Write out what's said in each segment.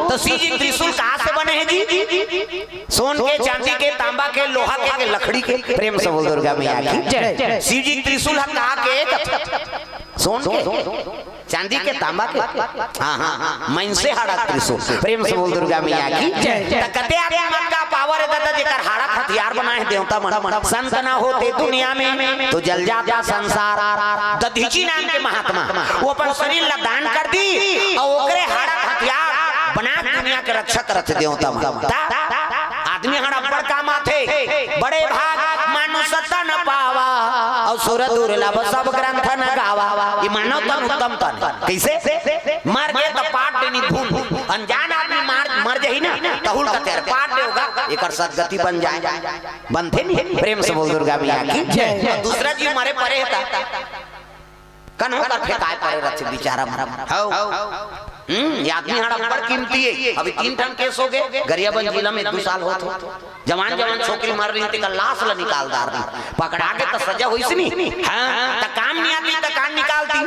तो शिव जी त्रिशूल कहाँ से बने हैं जी? सोन के, चांदी के, तांबा के, लोहा के, लकड़ी के। प्रेम से बोल दुर्गा मैया की। शिव जी त्रिशूल कहाँ के? सोन के, चांदी के, तांबा के। हाँ हाँ, मन से हाड़ा त्रिशूल। प्रेम से बोल दुर्गा मैया की। कते आत्मा का पावर है दादा जेकर हाड़ा हथियार बनाए देवता मन। संत ना होते दुनिया में तो जल जाता संसार। दधीची नाम के महात्मा वो अपन शरीर ला दान कर दी और ओकरे हाड़ा हथियार बना दुनिया के रक्षा करत देवता मन। आदमी हड़ा बड़ काम आथे, बड़े भाग मानो सत्ता न पावा और सुर दुर्लभ सब ग्रंथ न गावा। ये मानो तन उत्तम तन कैसे मर गए तो पाट देनी धूल। अनजान आदमी मर जाही ना तहुल का तेरे पाट देगा एकर सदगति बन जाए। बनते नहीं। प्रेम से बोल दुर्गा मैया की। दूसरा जीव मरे परे था कन्हो कर फेंकाए परे रथ बेचारा मरा। ये आदमी हड़ा बड़ कीमती है। अभी 3 टन केस हो गए गरियाबंद जिला में 2 साल होते। जवान जवान छोकरी मर रही थी का लाश ला निकाल दार दी पकड़ा के तो सजा हुई नहीं। हाँ तो काम नहीं आती तो कान निकालती।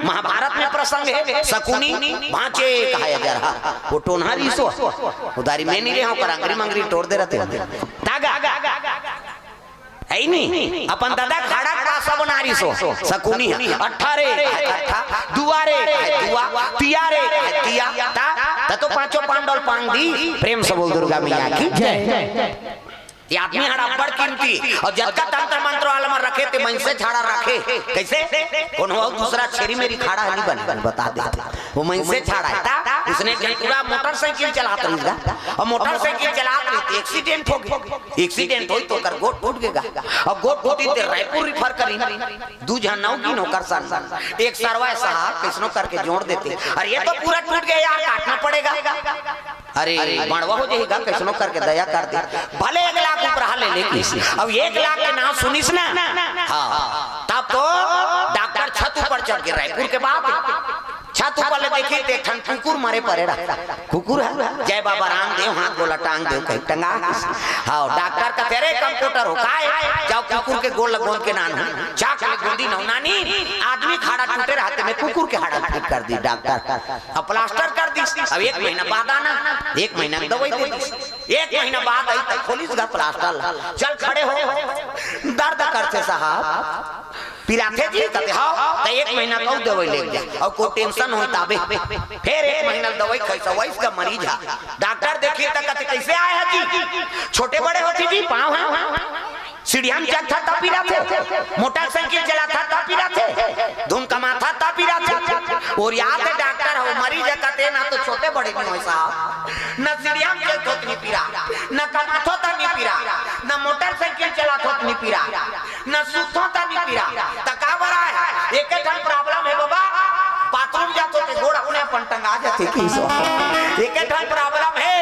महाभारत में प्रसंग है शकुनी भांचे कहा जरा वो टोनहारी सो उदारी में नहीं रहे अंगरी मंगरी तोड़ दे रहते है नहीं। अपन दादा खाड़ा पासा बना रही सो शकुनी 18 दुआरे दुआ तियारे तिया ता तो 5 पांडव पांग दी। प्रेम से बोल दुर्गा मैया की जय। ये आदमी हड़ा बड़ कीमती और जब का तंत्र मंत्र वाला में रखे थे मन से झाड़ा रखे कैसे कौन हो दूसरा छेरी मेरी खाड़ा नहीं बन बता दे वो मन से झाड़ा था। उसने पूरा मोटरसाइकिल चलाता रही और मोटरसाइकिल चला रही थी एक्सीडेंट हो गया। एक्सीडेंट हुई तो कर गोट टूट गया और गोट टूटी तो रायपुर रिफर करी 2 जनौ की नौकर सन एक सरवा साहब किसनो करके जोड़ देते। अरे ये तो पूरा टूट गया यार काटना पड़ेगा। अरे बड़वा हो जाएगा किसनो करके दया कर दे भले 1 लाख ऊपर ले लेकिन अब 1 लाख के नाम सुनिस ना हाँ तब तो डॉक्टर छत ऊपर चढ़ के रायपुर के बाद छत ऊपर देखी थे ठन कुकुर मारे पड़े रहा कुकुर है जय बाबा रामदेव हाथ गोला टांग दे कहीं टंगा। हाँ डॉक्टर का तेरे कंप्यूटर हो काय जाओ कुकुर के गोल लगोन के नान चाक ले गोंदी नौनानी आदमी खाड़ा टूटे रहते में कुकुर के हाड़ा ठीक कर दी डॉक्टर अब प्लास्टर कर दी। अब 1 महीना बाद आना 1 महीना की दवाई दे दी 1 महीना बाद आई तक खोलिस गा प्लास्टर चल खड़े हो दर्द करते साहब पिराथे जी कहते हाँ तो 1 महीना का दवाई ले जा और कोई टेंशन हो ताबे फिर 1 महीना दवाई कैसा वैस का मरीज है डॉक्टर देखिए तक कहते कैसे आए हैं जी छोटे बड़े होती जी पाँव हैं सीढ़ियां चढ़ था तब पीरा थे मोटरसाइकिल चला था तब पीरा थे धूम कमा था तब पीरा थे और यहाँ पे डॉक्टर हो मरीज कहते ना तो छोटे बड़े नहीं हो साहब न सीढ़ियां चढ़ तो नहीं पीरा न कमा तो नहीं पीरा न मोटरसाइकिल चला तो नहीं पीरा न सुतो तो नहीं पीरा तका बड़ा है एक ठन प्रॉब्लम है बाबा बाथरूम जातो ते गोड़ अपने अपन टंगा जाते की सो एक ठन प्रॉब्लम है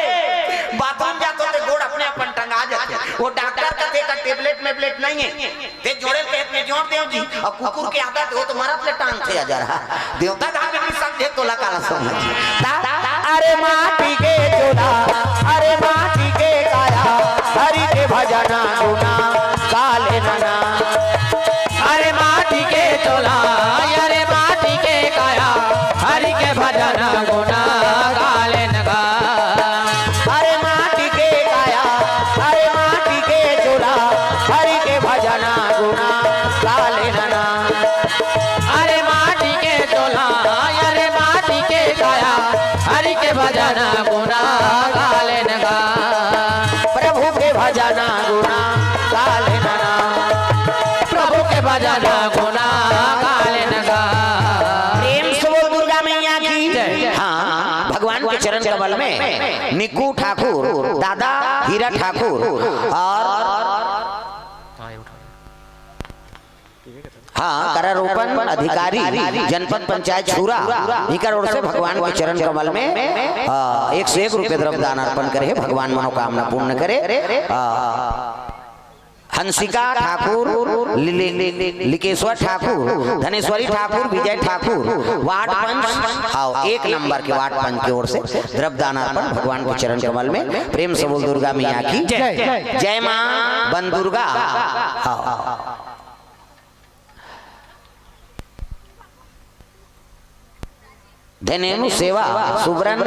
बाथरूम जातो ते गोड़ अपने अपन टंगा जाते वो डॉक्टर कहते का टेबलेट में प्लेट नहीं है ते जोड़े पेट में जोड़ देव जी और कुकुर के आदत हो तो मारा प्लेट टांग से आ जा रहा देवता धाम में समझे तो लगा समझ अरे माटी के चोला अरे माटी के काया हरि के भजना गुना काले नना अरे माटी के चोला अरे माटी के काया हरि के भजना गुना काले नगा अरे माटी के काया अरे माटी के चोला हरि के भजना गुना काले नना अरे माटी के चोला अरे माटी के काया हरि के भजना गुना काले नगा प्रभु के भजना गुना काले नना प्रभु के भजना गुना काले नगा। प्रेम से बोल दुर्गा मैया की। हाँ भगवान के चरण कमल में निकू ठाकुर दादा हीरा ठाकुर और हाँ करारोपण अधिकारी जनपद पंचायत छुरा इकर ओर से भगवान के चरण कमल में 101 रुपये द्रव्य दान अर्पण करे भगवान मनोकामना पूर्ण करे। हंसिका ठाकुर लिकेश्वर ठाकुर धनेश्वरी ठाकुर विजय ठाकुर वार्ड पंच आओ 1 नंबर के वार्ड पंच की ओर से द्रव्य दान अर्पण भगवान के चरण कमल में। प्रेम से बोल दुर्गा मैया की जय मां बन दुर्गा। धनेनु सेवा सुब्रन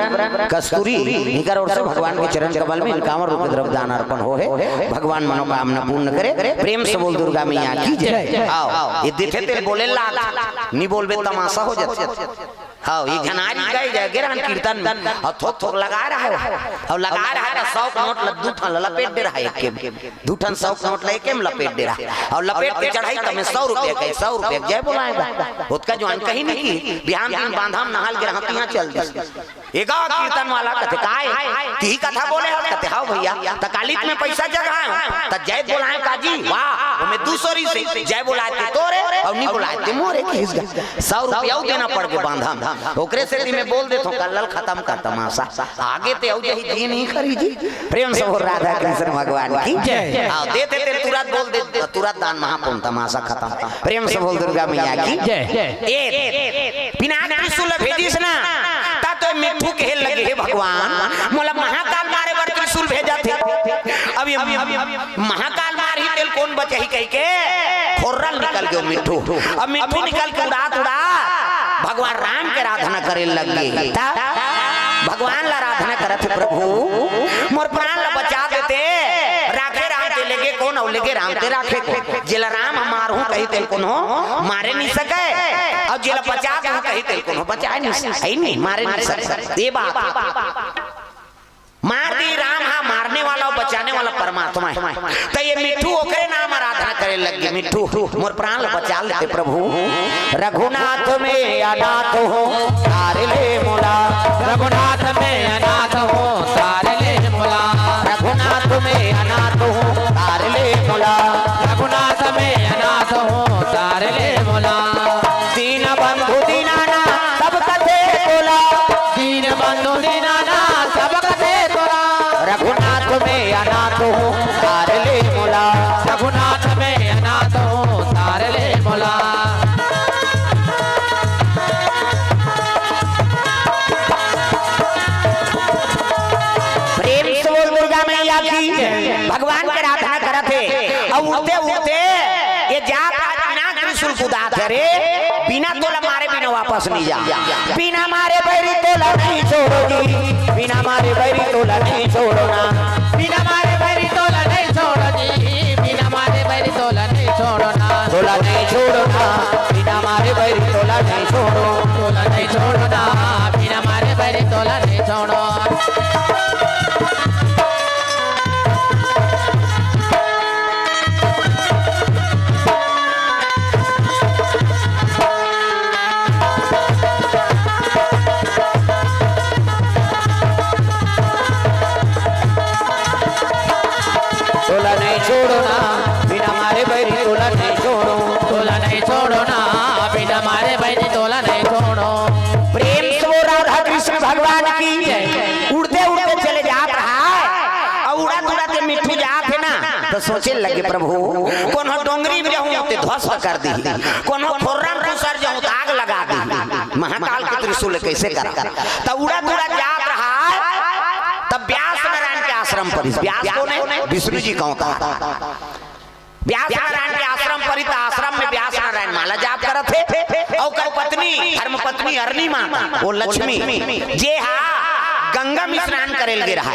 कस्तूरी निकर और से भगवान के चरण कमल में इनकामर रूप द्रव्य दान अर्पण हो है। भगवान मनोकामना पूर्ण करे। प्रेम से बोल दुर्गा मैया की जय। आओ ये देखे तेरे बोले लाख नहीं बोलबे तमाशा हो जाते। हाँ ये घनारी गई जाए गिरहन कीर्तन और थोक थोक लगा रहा है और लगा रहा है 100 नोट दूठन लपेट दे रहा है एक दूठन 100 नोट लेके लपेट दे रहा है और लपेट के चढ़ाई तो मैं 100 रुपए का 100 रुपए जय बोलाएगा उसका जो अन कहीं नहीं की बिहान दिन बांधाम नहाल गिरह यहाँ चल दी एगा कीर्तन वाला कहते काय ती कथा बोले कहते हाँ भैया तकालीफ में पैसा जगह तो जय बोलाए काजी वाह मैं 200 से जय बोलाते तोरे और नहीं बोलाते मोरे 100 रुपया देना पड़ के बांधाम ओकरे से मैं बोल देता हूँ कल खत्म कर तमाशा आगे ते औ जही जी नहीं करी जी। प्रेम से बोल राधा कृष्ण भगवान की जय। आओ देते तेरे तुरंत बोल दे तुरंत दान महापुण्य तमाशा खत्म। प्रेम से बोल दुर्गा मैया की जय। ए बिना त्रिशूल भेजिस ना ता तो मिठू के लगे हे भगवान मोला महाकाल मारे बर त्रिशूल भेजा थे अभी महाकाल मार ही तेल कौन बचे ही कह के खोरल निकल गयो मिठू अब मिठू निकल के उड़ा भगवान राम के आराधना करे लगे भगवान ला आराधना करत प्रभु मोर प्राण ला बचा देते राखे राम ते लगे कौन और लगे राम ते राखे को जेला राम मारू कही तेल कोनो मारे नहीं सके और जेला बचा दूं कही तेल कोनो बचा नहीं मारे नहीं सके ये बात मार दी राम हाँ मारने वाला और बचाने वाला परमात्मा है। तो ये मिठू ओकरे नाम आराधना करे लगे मिठू मोर प्राण बचा लेते प्रभु रघुनाथ में अनाथ हो तारे ले मोला रघुनाथ में अनाथ हो तारे ले मोला रघुनाथ में अनाथ हो तारे ले मोला रघुनाथ में अनाथ हो तारे ले मोला दीन बंधु दीनाना सब कथे बोला दीन बंधु दीनाना सब कथे तोरा रघुनाथ में अनाथ हो तारे ले मोला रघुनाथ में अनाथ हो तारे ले मोला प्रेम से बोल दुर्गा मैया की भगवान के आराधना करत है और उठते उठते ये जात आज बिना त्रिशूल कुदात है रे बिना तोला मारे बिना वापस नहीं जा बिना मारे बैरी तोला नहीं छोड़ोगी बिना मारे बैरी तोला नहीं छोड़ना बिना मारे बैरी तोला नहीं छोड़ो जी बिना मारे बैरी तोला नहीं छोड़ना तोला नहीं छोड़ना बिना मारे बैरी तोला नहीं छोड़ो तोला नहीं छोड़ना बिना मारे बैरी तोला नहीं छोड़ो तोला नहीं छोड़ना बिना मारे बैरी तोला नहीं छोड़ो तोला नहीं छोड़ो ना बिना मारे बैरी तोला नहीं छोड़ो प्रेम से वो राधा कृष्ण भगवान की उड़ते उड़ते चले जात रहा है और उड़ा उड़ाते मिठू जात है ना तो सोचे लगे प्रभु कौन हो डोंगरी में रहूं ते ध्वस्त कर दी कौन हो फोरन पुसर जाऊं तो आग लगा दी महाकाल के त्रिशूल कैसे करा तब उड़ा उड़ा जात रहा तब व्यास नारायण के आश्रम पर व्यास कौन है विष्णु जी कौन था व्यास नारायण के आश्रम पर आश्रम में व्यास नारायण माला जाप करत थे और कर पत्नी धर्म पत्नी अरनी माता वो लक्ष्मी जे हा गंगा में स्नान करेल गे रहा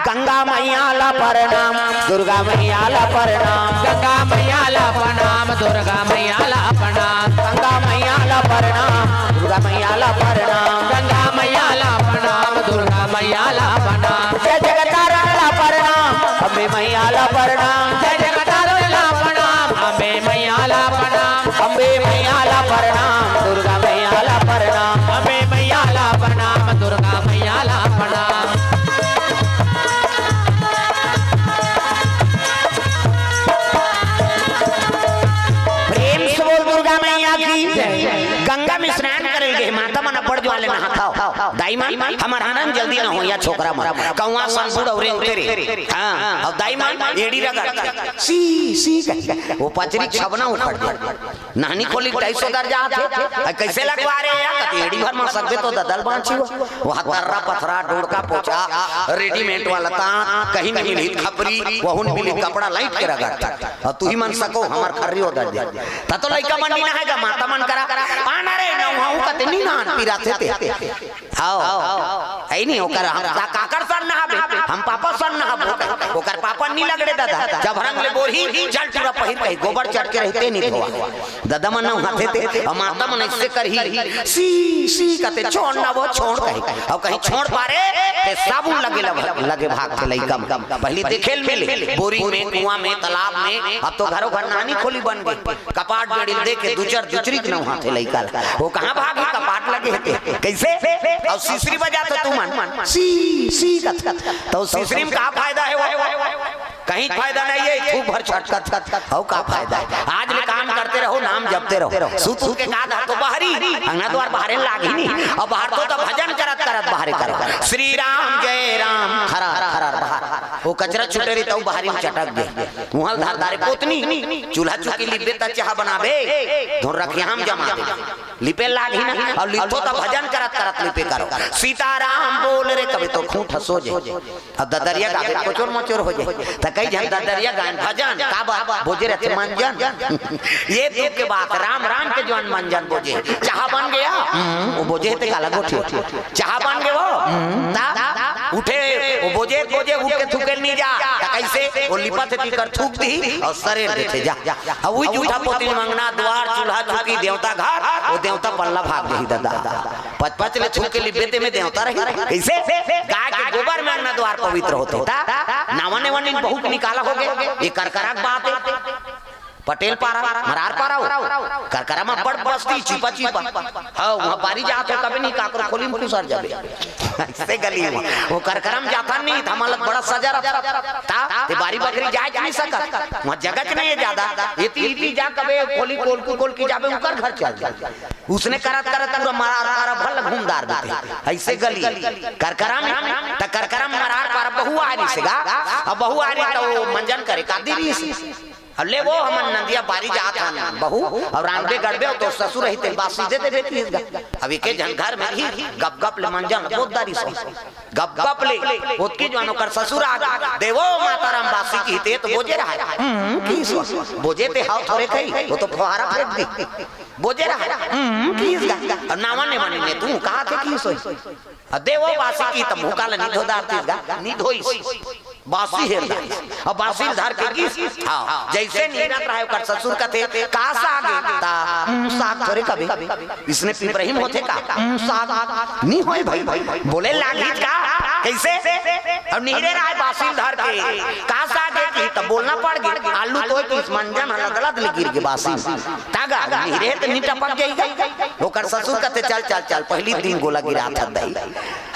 गंगा मैया ला प्रणाम दुर्गा मैया ला प्रणाम गंगा मैया ला प्रणाम दुर्गा मैया ला प्रणाम गंगा मैया ला प्रणाम दुर्गा मैया ला प्रणाम गंगा मैया ला प्रणाम दुर्गा मैया ला प्रणाम जय जगतारण ला प्रणाम अम्बे मैया ला प्रणाम जय जगतारण ला प्रणाम अम्बे मैया ला प्रणाम अम्बे मैया ला प्रणाम दुर्गा मैया ला प्रणाम अम्बे मैया ला प्रणाम दुर्गा मैया ला प्रणाम प्रेम से बोल दुर्गा मैया की गंगा में स्नान करेंगे माता मना पड़ जो वाले नहा खाओ दाई मान हमर हनन जल्दी ना हो या छोकरा मर कौवा संपुड़ और उतरे हां अब दाई मान एड़ी रगड़ सी वो पचरी छबना उखड़ गया नानी खोली 250 दर्जा थे कैसे लगवा रहे यार एड़ी भर में सकते तो ददल बांची वो हतर्रा पथरा डोड़का पोछा रेडीमेड वाला ता कहीं नहीं मिली खपरी वहुन मिली कपड़ा लाइट के रगड़ता और तू ही मन सको हमर खर्री हो दर्ज ता तो लइका मन नहीं है माता मन करा पाना रे नौहाऊ कते नहीं ना पीरा थे आओ आई नहीं ओकर हम काकर सन नहाबे हम पापा सन नहाबो ओकर पापा नहीं लगड़े दादा जब रंग ले बोरी चल चूड़ा पहिर कहीं गोबर चट के रहते नहीं धोआ दादा मन हाथे थे और माता मन ऐसे करही सी कते छोड़ ना वो छोड़ कहीं और कहीं छोड़ पारे ते साबुन लगे भाग के लइका पहली देखेल मिले बोरी में कुआं में तालाब में अब तो घरों घर नानी खोली बन गई कपाट बेड़ी दे के दूचर दूचरी के नौ हाथे लइका वो कहां भागी कपाट लगे थे कैसे और सीसरी बजा तो तू मन सी तो सीसरी में का फायदा है वो कहीं फायदा नहीं है खूब भर छटकत हो का फायदा है आज ले काम करते रहो नाम जपते रहो सूत के का तो बाहरी अंगना द्वार बाहर लागी नहीं और बाहर तो भजन करत बाहर करो श्री राम जय राम खरा बाहर वो कचरा छुटे रही तो बाहरी में चटक दे मुहल धारदारे पोतनी चूल्हा चुकी लिपे ता चाह बनाबे धोर रखे हम जमा दे लिपे लागी ना और लिथो तो भजन करत लिपे करो सीताराम बोल रे कभी तो खूंट हसो जे अब ददरिया गावे कोचोर मोचोर हो जे कई जन ददरिया गान भजन का बात बोझे रहते मंजन ये तो के बात राम के जवान मंजन बोझे चाह बन गया वो बोझे ते काला गोठी चाह बन गए वो उठे वो बोझे उठ के थूके नहीं जा कैसे वो लिपा थे पीकर थूक दी और सरे देते जा अब वही जूठा पोती मंगना द्वार चूल्हा चुकी देवता घर वो देवता पल्ला भाग गई दादा पच ले थूक के लिपे में देवता रही कैसे गाय के गोबर में अंगना द्वार पवित्र होते नावने वने बहुत निकाला हो गए ये करकरा बात है पटेल पारा मरार पारा हो करकरा में बड़ बस्ती चिपा हां वहां बारी जात हो कभी नहीं काकर खोली में सर जाबे ऐसे गली में वो करकरा में जाता नहीं धमालत बड़ा सजा ता ते बारी बकरी जाए नहीं सकत वहां जगह नहीं है ज्यादा ये ती जा कबे खोली कोल की जाबे उकर घर चल जा उसने करत पूरा मरार पारा भल घूमदार देते ऐसे गली करकरा में त करकरा में मरार पारा बहु आ रही सेगा अब बहु आ रही तो मंजन करे कादी अल्ले वो हम नदिया बारी जात हन बहू और रांदे गड़बे तो ससुर ही तेल बासी दे देती है अभी के जन घर में ही गप ले मंजन बोदारी से गप ले ओतकी जवानों कर ससुर आ देवो माताराम बासी की ते तो बोझे रहा की बोझे ते हाउ थोड़े कई वो तो फुहारा फेंक दी बोझे रहा की और नावा ने माने ने तू कहा थे की सोई देवो बासी की त मुका ल नहीं धोदार तीगा नहीं धोई बासी है और बासी धर के की हां जैसे नीरत रहे कर ससुर का थे का साग ता साग थोड़े कभी इसने इब्राहिम होते का साग नहीं होए भाई बोले लागी का कैसे और नीरे रहे बासी धर के का साग की तब बोलना पड़ गया आलू तो किस मंजन हलदलत ले गिर के बासी तागा नीरे तो नहीं टपक जाएगा वो कर ससुर का थे चल पहली दिन गोला गिरा था दही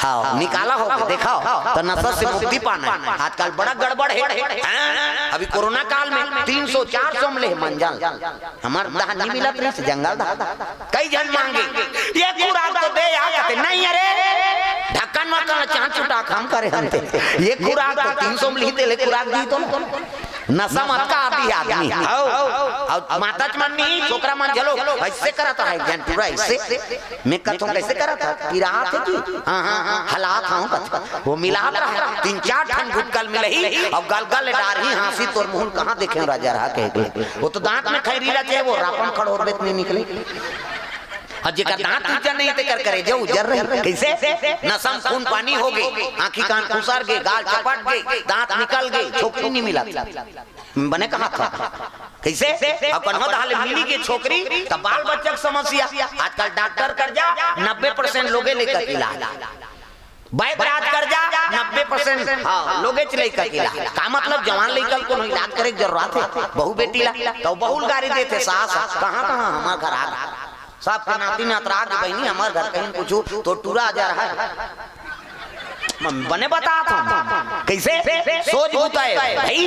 हाँ निकाला हो देखा तो नशा से मुक्ति पाना आजकल बड़ा गड़बड़ है अभी कोरोना काल में 300-400 मिले मंजन हमार दहान नहीं मिला तो जंगल कई जन मांगे ये खुराक तो दे आते नहीं अरे ढक्कन मक्कन चांद चुटा काम करे हमते ये खुराक तो 300 मिली दे ले खुराक दी तो नशा मत का आती आदमी और माता चमनी छोकरा मन चलो ऐसे करता है जन पूरा ऐसे मैं कहता कैसे करता किरात है की हां हालात हूं वो मिला रहा 3-4 ठन गुटकल मिले ही अब गल डारही हांसी तोर मुंह कहां देखे राजा रहा कह वो तो दांत में खैरी रहे वो रापन खड़ोर बेत नहीं निकले और जेकर दांत उजर नहीं ते कर करे जो उजर रहे कैसे नसम खून पानी हो गए आंखी कान खुसर गए गाल चपट गए दांत निकल गए छोकरी नहीं मिला बने कहा था कैसे अब कन्हो दाले मिली के छोकरी तब बाल बच्चा की समस्या आजकल डॉक्टर कर जा 90% लोगे लेकर इलाज बैराज कर जा 90% हां लोगे चले का इलाज का मतलब जवान लेकर को इलाज करे की जरूरत है बहु बेटी ला तो बहुल गाड़ी देते सास कहां हमार घर आ साहब के नाती नातरा के बहनी हमारे घर कहीं पूछो तो टूरा जा रहा है बने बता तुम कैसे सोच बूता है भाई,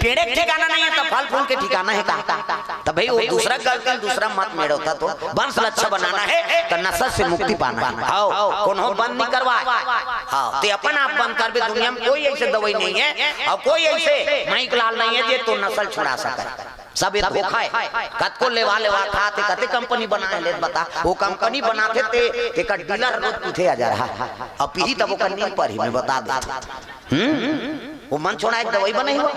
पेड़े के ठिकाना नहीं है तो फल फूल के ठिकाना है का। तो भाई वो दूसरा गलती दूसरा मत मेड़ होता तो वंश अच्छा बनाना है तो नशा से मुक्ति पाना है। हाँ कौन हो बंद नहीं करवा, हाँ ते अपन आप बंद कर भी। दुनिया में कोई ऐसे दवाई नहीं है और कोई ऐसे माइक लाल नहीं है जे तो नस्ल छुड़ा सके। सब ये धोखा है, कत को लेवा लेवा खाते कते कंपनी बनाए ले बता, वो कंपनी बनाते ते एक डीलर रोज पूछे आ जा रहा अब पीही तब वो कंपनी पर ही मैं बता दे। वो मन छोड़ा एक दवाई बने हो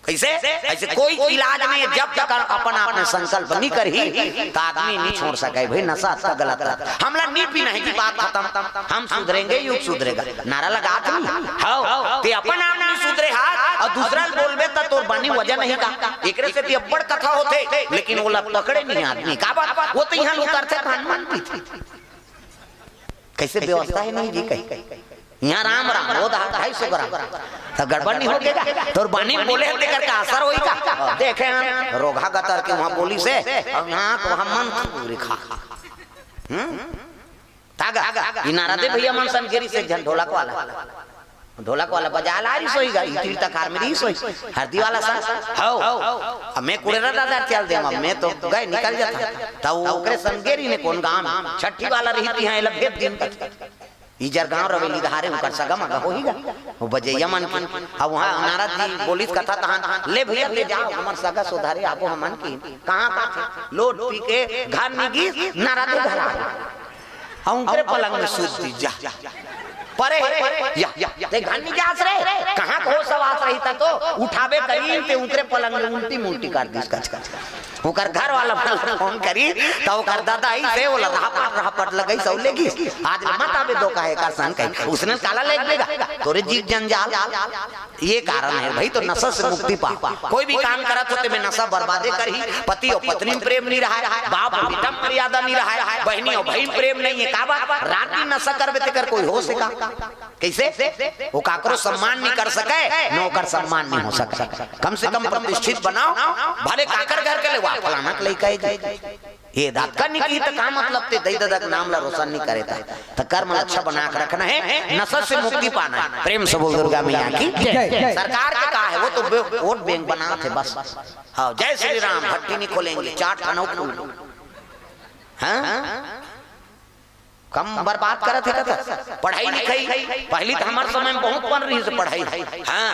कैसे ऐसे कोई इलाज नहीं है जब तक अपन आपने संकल्प नहीं करी तो आदमी नहीं छोड़ सके। भाई नशा अच्छा गलत है, हमला नहीं पीना है की बात खत्म, हम सुधरेंगे युग सुधरेगा नारा लगा हाँ ते अपन आप नहीं सुधरे हाथ और दूसरा बोलबे तो तोर बनी वजह नहीं का एक से ती अब्बड़ कथा होते लेकिन वो पकड़े नहीं आदमी का बात। वो तो यहाँ लोग करते खान मान पीते कैसे व्यवस्था है नहीं जी कहीं यहाँ राम राम रोज 250 ग्राम तो गड़बड़ नहीं होगा तो बानी बोले देकर का असर होगा। देखे हम रोगा गतर के वहां बोली से और यहाँ तो हम मन पूरी खा तागा इनारा दे भैया मन संकेरी से झन ढोलक वाला बजा ला रही सोईगा इतनी तकार में रही सोई हरदी वाला सा हां अब मैं कुड़ेरा दादा चल दे मैं तो गए निकल जाता तो ओकरे संकेरी ने कौन गांव छठी वाला रहती है लभेद दिन का इजर गांव रवेली धारे उकर सगा मगा होईगा वो बजैया मन की अब वहां नारद जी बोलित कथा तहां ले भैया ले जाओ हमर सगा सुधारे आपो हमन की कहां का लोट पी के घर में गी नारद घर आ उनके पलंग में सूत दी जा परे या ते घर में क्या आसरे कहां को सब आस रही था तो उठावे करीन ते उनके पलंग में उल्टी मुल्टी कर दी कच ओकर घर वाला फोन करी तो ओकर दादा ही से वो रहा पट लगई सौ लेगी आज मत आवे दो काहे का सन कहीं उसने काला ले लेगा तोरे जीव जंजाल ये कारण है भाई। तो नशा से मुक्ति पा कोई भी काम करत होते में नशा बर्बादे करही पति और पत्नी में प्रेम नहीं रहा है, बाप और बेटा में मर्यादा नहीं रहा है, बहनी और भाई में प्रेम नहीं है का बात रात दिन नशा करबे ते कर कोई हो सका कैसे वो काकरो सम्मान नहीं कर सके नौकर सम्मान नहीं हो सका। कम से कम प्रतिष्ठित बनाओ भले काकर घर के ले फलाना ले कहे ये दात का नहीं तो का मतलब ते दई दादा का नाम ला रोशन नहीं करे तो कर्म अच्छा बना के रखना है, नशा से मुक्ति पाना है। प्रेम से बोल दुर्गा मैया की सरकार का कहा है वो तो वोट बैंक बना थे बस। हाँ जय श्री राम भट्टी नहीं खोलेंगे 4 ठनौ फूल हाँ कम बर्बाद करत है पढ़ाई लिखाई पहली तो हमारे समय में बहुत बन रही है पढ़ाई हाँ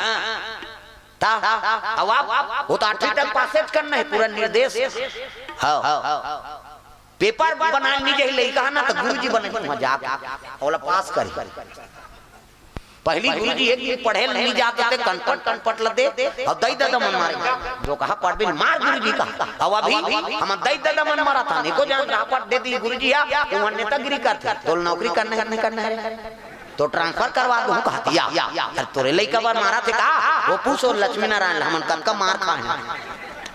अब आप वो तो 8वीं तक पासेज करना है पूरा निर्देश पेपर बनाने के लिए कहा ना तो गुरुजी बने वहां जाके और पास कर पहली गुरुजी एक पढ़े नहीं जाते थे कनपट लदे और दई दादा मन मारे जो कहा पढ़ भी मार गुरुजी का अब अभी हम दई दादा मन मारा था निको जान रापट दे दी गुरुजी वो नेतागिरी करते तो नौकरी करना है तो ट्रांसफर करवा दूं कहतिया तोरे लइका बार मारा थे का वो पूछो लक्ष्मी नारायण हमन तन का मार खाए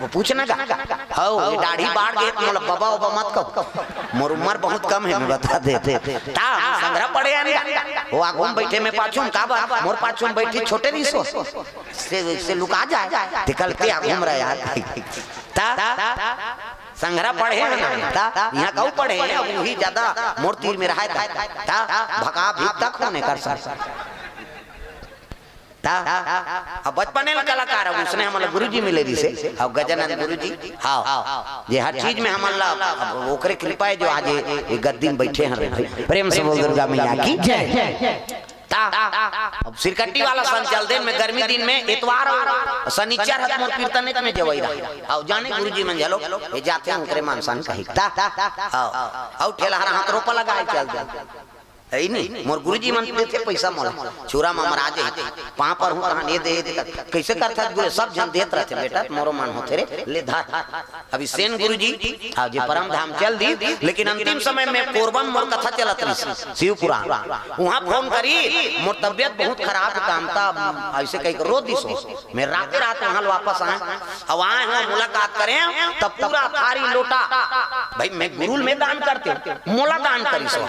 वो पूछना का हां ये दाढ़ी बाढ़ गए तो मतलब बाबा ओबा मत कहो मोर उम्र बहुत कम है मैं बता दे ता संग्रह पड़े यानी वो आगू में बैठे में पाछू का बात मोर पाछू में बैठी छोटे नहीं सो से लुका जाए निकल के घूम रहा यार ता संग्रह पढ़े यहाँ कहू पढ़े वही ज्यादा मूर्ति में रहा था भगा भी तक होने कर अब बचपने में कलाकार है उसने हमारे गुरुजी मिले दी से और गजानंद गुरुजी हाँ ये हर चीज में हमारा ओकरे कृपा है जो आज ये गद्दी में बैठे हैं। प्रेम से बोल दुर्गा मैया की जय। अब सिरकट्टी वाला सन चल दिन में गर्मी दिन में इतवार और शनिचर हत मोर कीर्तन में जवई रहा और जाने गुरुजी मन झलो ये जाते हैं उनके मानसान कही और ठेला हाथ रोपा लगाए चल दे है नहीं मोर गुरुजी मन देते पैसा मोला चूरा में महाराज वहां पर हूं कहां दे कैसे करता गुरु सब जन देत रहते बेटा मोरो मन होते रे ले धार अभी सेन गुरुजी आ जे परम धाम चल दी लेकिन अंतिम समय में कोरबन मोर कथा चलत रही शिवपुरा वहां फोन करी मोर तबियत बहुत खराब कामता ऐसे कहीं रो दिसो मैं रात वहां वापस आए अब आए हैं मुलाकात करें तब पूरा थारी लोटा भाई मैं गुरुल में दान करते मोला दान करी सो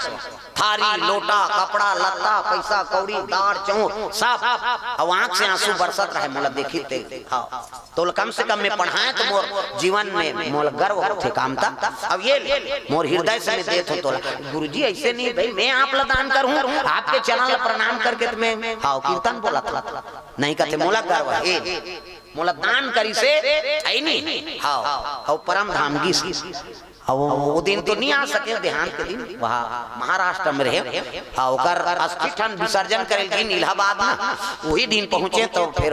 थारी लोटा कपड़ा लत्ता पैसा कौड़ी दार चौर सब अब आंख से आंसू बरसत रहे मोला देखी ते हाँ तो कम से कम में पढ़ाए तो मोर जीवन में मोला गर्व थे काम था। अब ये मोर हृदय से मैं देत हो तो गुरुजी ऐसे नहीं भाई मैं आप ला दान करूं आपके चरण प्रणाम करके तो मैं हाँ कीर्तन बोला था नहीं कहते मोला गर्व है मोला दान करी से आई नहीं हाँ और परम धामगी अब वो दिन तो नहीं आ सके ध्यान के दिन वहाँ महाराष्ट्र में रहे अस्थि विसर्जन करे इलाहाबाद में वही दिन पहुंचे तो फिर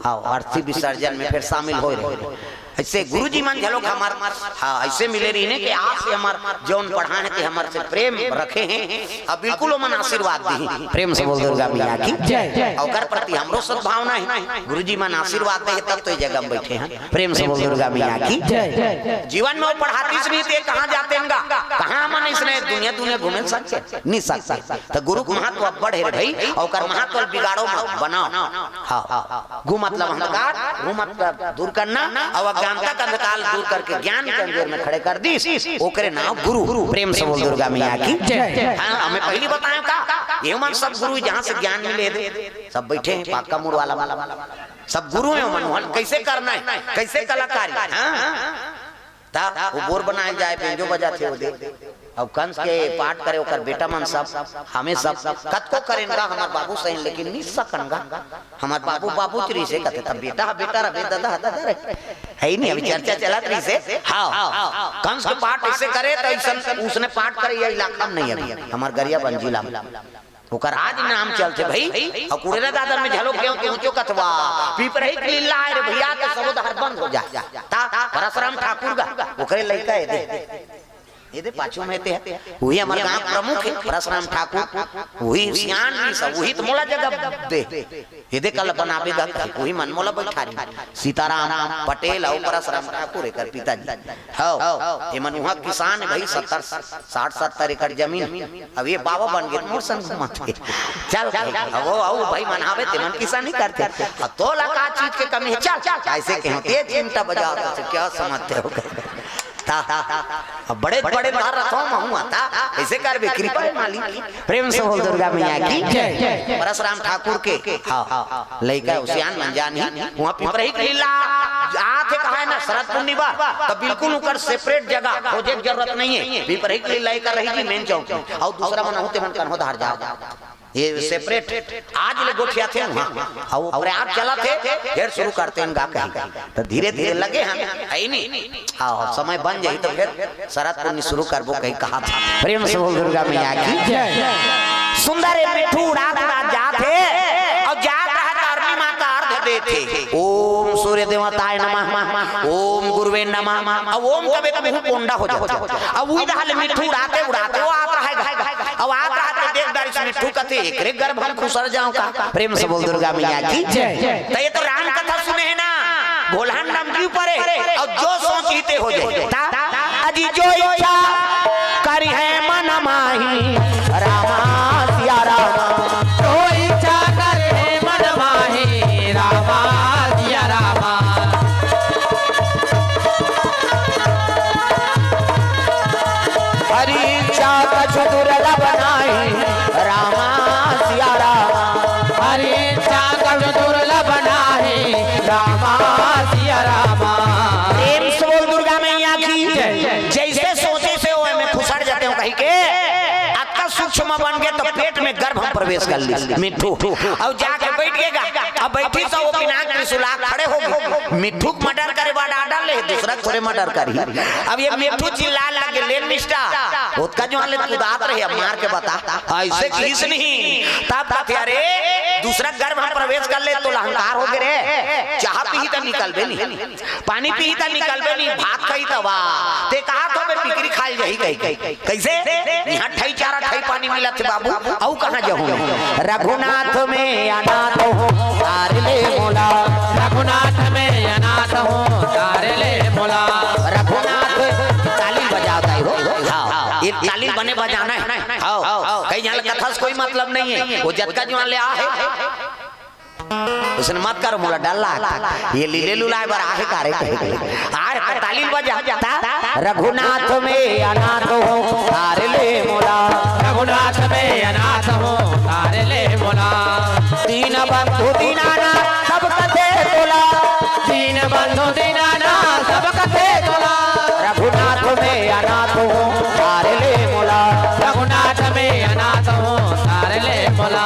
हाँ अर्थी विसर्जन में फिर शामिल हो रहे ऐसे गुरुजी मन झलोक हमार हाँ ऐसे मिले रही ने कि आप से हमार जौन पढ़ाने के हमारे से प्रेम रखे हैं अब बिल्कुल वो मन आशीर्वाद दी प्रेम से बोल दुर्गा मैया की जय और प्रति हमरो सद्भावना है गुरुजी मन आशीर्वाद दे तब तो जगह में बैठे हैं प्रेम से बोल दुर्गा मैया की जय। जीवन में वो पढ़ाती से नहीं कहाँ जाते हैं कहाँ मन इसने दुनिया दुनिया घूमे सकते नहीं सकते तो गुरु को महत्व बढ़े भाई और महत्व बिगाड़ो बनाओ हाँ गु मतलब अंधकार गु मतलब दूर करना और अज्ञानता का अंधकार दूर करके ज्ञान के अंधेर में खड़े कर दी ओकरे नाम गुरु प्रेम से बोल दुर्गा मैया की जय। हाँ हमें पहली बताया का ये मन सब गुरु जहाँ से ज्ञान मिले दे सब बैठे हैं पाका मुड़ वाला सब गुरु है मनोहन कैसे करना है कैसे कलाकारी वो बोर बनाए जाए पेंजो बजाते हो दे अब कंस के पाठ करे ओकर बेटा मन सब हमें सब कतको करेंगा हमार बाबू सही लेकिन नहीं सकनगा हमार बाबू बाबू त्री से कहते तब बेटा बेटा रे दादा दादा है ही नहीं अभी चर्चा चला त्री से हाँ कंस के पाठ ऐसे करे तो ऐसा उसने पाठ करे ये इलाका में नहीं अभी हमार गरिया बंजिला ओकर आज नाम चलते भाई और कुड़ेरा दादर में झलोक क्यों क्यों कथवा पीपरही लीला रे भैया के सब हर बंद हो जा ता परशुराम ठाकुर का ओकरे लइका है दे ये पाछू में वही हमारे गांव प्रमुख है परशुराम ठाकुर वही सियान भी सब वही तो मोला जगह दे ये दे कल बनावेगा वही मन मोला बैठा रही सीताराम पटेल और परशुराम ठाकुर एक पिताजी हाँ ये मन वहाँ किसान है भाई 60-70 एकड़ जमीन अब ये बाबा बन गए मोर संग घुमाते चल वो आओ भाई मनावे ते मन किसान ही करते तो लगा चीज के कमी है चल ऐसे कहते चिंता बजाओ क्या समझते हो बड़े बड़े ऐसे कर कृपा मालिक प्रेम से बोल दुर्गा मैया की जय। परशुराम ठाकुर के हाँ लइका उसियान मंजानी वहाँ पिपरही लीला आथे कहा है ना शरद पूर्णिमा तब बिल्कुल उकर सेपरेट जगह खोजे की जरूरत नहीं है पिपरही लीला कर रही थी मेन चौक और दूसरा मन होते मन कन्हो धार जाओ ये सेपरेट आज ले गोठिया थे वहाँ और आप चला थे फिर शुरू करते हैं गा कहीं तो धीरे धीरे लगे हम है नहीं हाँ समय बन जाए तो फिर शरद पूर्णिमा शुरू करबो कहीं कहा था प्रेम से बोल दुर्गा मैया की जय। सुंदर मिठू रात रात जाते और जात रहा अरणी माँ का अर्घ देते ओम सूर्य देवताय नमः ओम गुरुवे नमः अब ओम कबे कबे कोंडा हो जाता अब वही दहल मिठू उड़ाते उड़ाते वो आप रहा अब आप रहा देख दारिश मिठू कथे एकरे गर्भ हम खुसर जाऊं का प्रेम से बोल दुर्गा मैया की जय। तो ये तो राम कथा सुने है ना गोल्हन नाम की ऊपर है और जो सोचते हो जाए अजी जो इच्छा करी है मन माही रामा सिया रामा जो इच्छा करे मन माही रामा सिया रामा हरी इच्छा कछु दुर्लभ बनाई रामा सिया रामा हरि इच्छा कछु दुर्लभ नाही रामा सिया रामा प्रेम से बोल दुर्गा मैया की जैसे सोचे से वो मैं खुसड़ जाते हूँ कहीं के अत्ता सूक्ष्म बन गए तो पेट में गर्भ हम प्रवेश कर ली मिठू और जाके बैठ गएगा अब बैठी तो वो पिनाक त्रिशूला खड़े हो गए मिठू मर्डर करे बाद डाल ले दूसरा थोड़े मर्डर करी अब ये मिठू चिल्ला लगे लेन निष्ठा उसका जो हाल कुदात रही अब मार के बता ऐसे किस नहीं तब कहते अरे दूसरा गर्भ हम प्रवेश कर ले तो अहंकार हो गए रे चाह पी तो निकलबे नहीं पानी पी तो निकलबे नहीं भात खाई तो वाह ते कहा तो मैं पिकरी खाई गई गई कैसे यहाँ ठई चारा ठई पानी मिला थे बाबू औ कहां जाऊं रघुनाथ में अनाथ हो तार ले मोला रघुनाथ में अनाथ हूँ तारे ले मोला रघुनाथ ताली बजाता हो हाँ ये ताली बने बजाना है हाँ कहीं यहाँ कथा से कोई मतलब नहीं है वो जत का जो ले आ है उसने मत करो मोला डल्ला ये लीले लुलाए बर आहे कारे आर तालीम बजा रघुनाथ में अनाथ हो तारे ले मोला रघुनाथ में अनाथ हो तारे ले मोला दीन बंधु दीनाना सब कथे तोला दीन बंधु दीनाना सब कथे तोला रघुनाथ में अनाथ हो तारे ले मोला रघुनाथ में अनाथ हो तारे ले मोला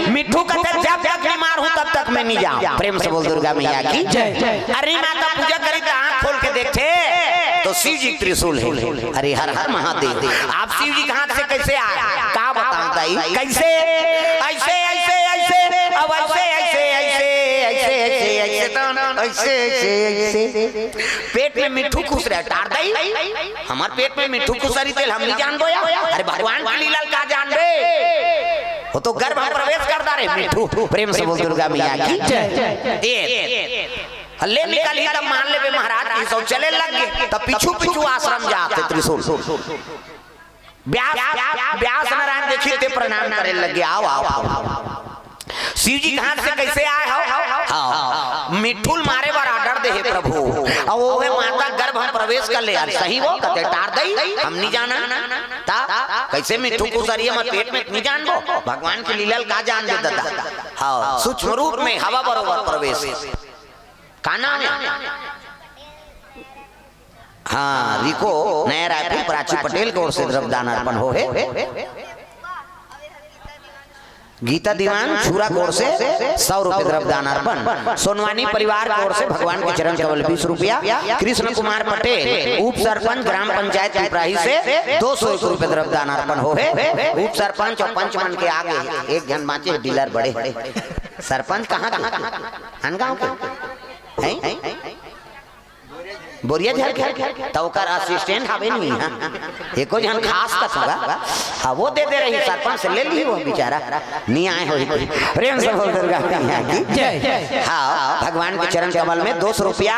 मिठू कहते जब तक बीमार हूं तब तक मैं नहीं जाऊं प्रेम से बोल दुर्गा मैया की अरे माता पूजा करी तो आंख खोल के देखते तो शिव जी त्रिशूल है। अरे हर हर महादेव आप शिव जी कहां से कैसे आए का बताऊं ताई कैसे ऐसे ऐसे ऐसे अब ऐसे ऐसे ऐसे ऐसे ऐसे ऐसे तो ऐसे ऐसे ऐसे पेट में मिठू खुश रहे टार दई हमार पेट में मिठू खुसरी तेल हम नहीं जान बोया अरे भगवान की लीला का जान बे वो तो गर्भ में प्रवेश करता रे मिठू प्रेम से बोल दुर्गा मैया की हल्ले निकाली तब मान ले महाराज की सब चले लग गए तब पिछू पिछू आश्रम जाते त्रिशूल व्यास नारायण देखी ते प्रणाम करे लगे आओ आओ शिव जी कहां से कैसे आए हो मिठुल मारे बार आर्डर दे प्रभु और वो है माता गर्भ में प्रवेश कर ले यार सही वो कहते टार दई हम नहीं जाना ता कैसे मिठू को सरिया मत पेट में नहीं जान वो भगवान की लीला का जान दे दादा हां सूक्ष्म रूप में हवा बरोबर प्रवेश का नाम है हाँ रिको नया रायपुर प्राची पटेल को ओर से द्रव्यदान अर्पण हो है गीता दीवान छुरा कोर से 100 रुपए द्रव्यदान अर्पण सोनवानी परिवार की ओर से भगवान के चरण कमल 20 रुपया कृष्ण कुमार पटेल उप सरपंच ग्राम पंचायत पिपराही से 201 रुपए द्रव्यदान अर्पण हो है उप सरपंच और पंचमन के आगे एक जन बाँचे डीलर बड़े सरपंच कहाँ अनगांव के हैं बोरिया झर के तो ओकर असिस्टेंट हवे नहीं एको जन खास कसगा हां वो दे दे रही सरपंच से ले ली वो बेचारा नहीं आए हो प्रेम से बोल दुर्गा मैया की जय हां भगवान के चरण कमल में 200 रुपया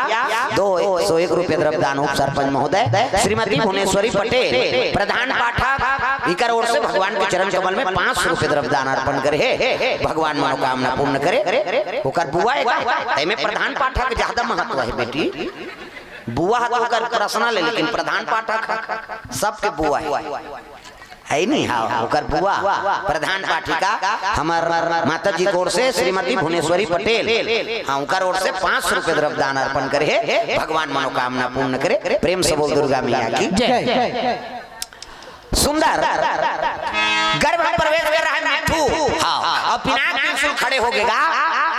201 रुपए द्रव्यदान उप सरपंच महोदय श्रीमती भुवनेश्वरी पटेल प्रधान पाठक इकर ओर से भगवान के चरण कमल में 500 रुपए द्रव्यदान अर्पण करे भगवान मनोकामना पूर्ण करे ओकर बुआ है में प्रधान पाठक ज्यादा महत्व है बेटी बुआ तो कर पर्सनल है लेकिन प्रधान पाठक सबके बुआ है नहीं हाँ ओकर बुआ प्रधान पाठिका हमार माता जी की ओर से श्रीमती भुवनेश्वरी पटेल हाँ ओकर ओर से 500 रुपए द्रव्यदान अर्पण करे भगवान मनोकामना पूर्ण करे प्रेम से बोल दुर्गा मैया की सुंदर गर्भ में प्रवेश कर रहा है मिठू हाँ अब पिनाक त्रिशूल खड़े हो गएगा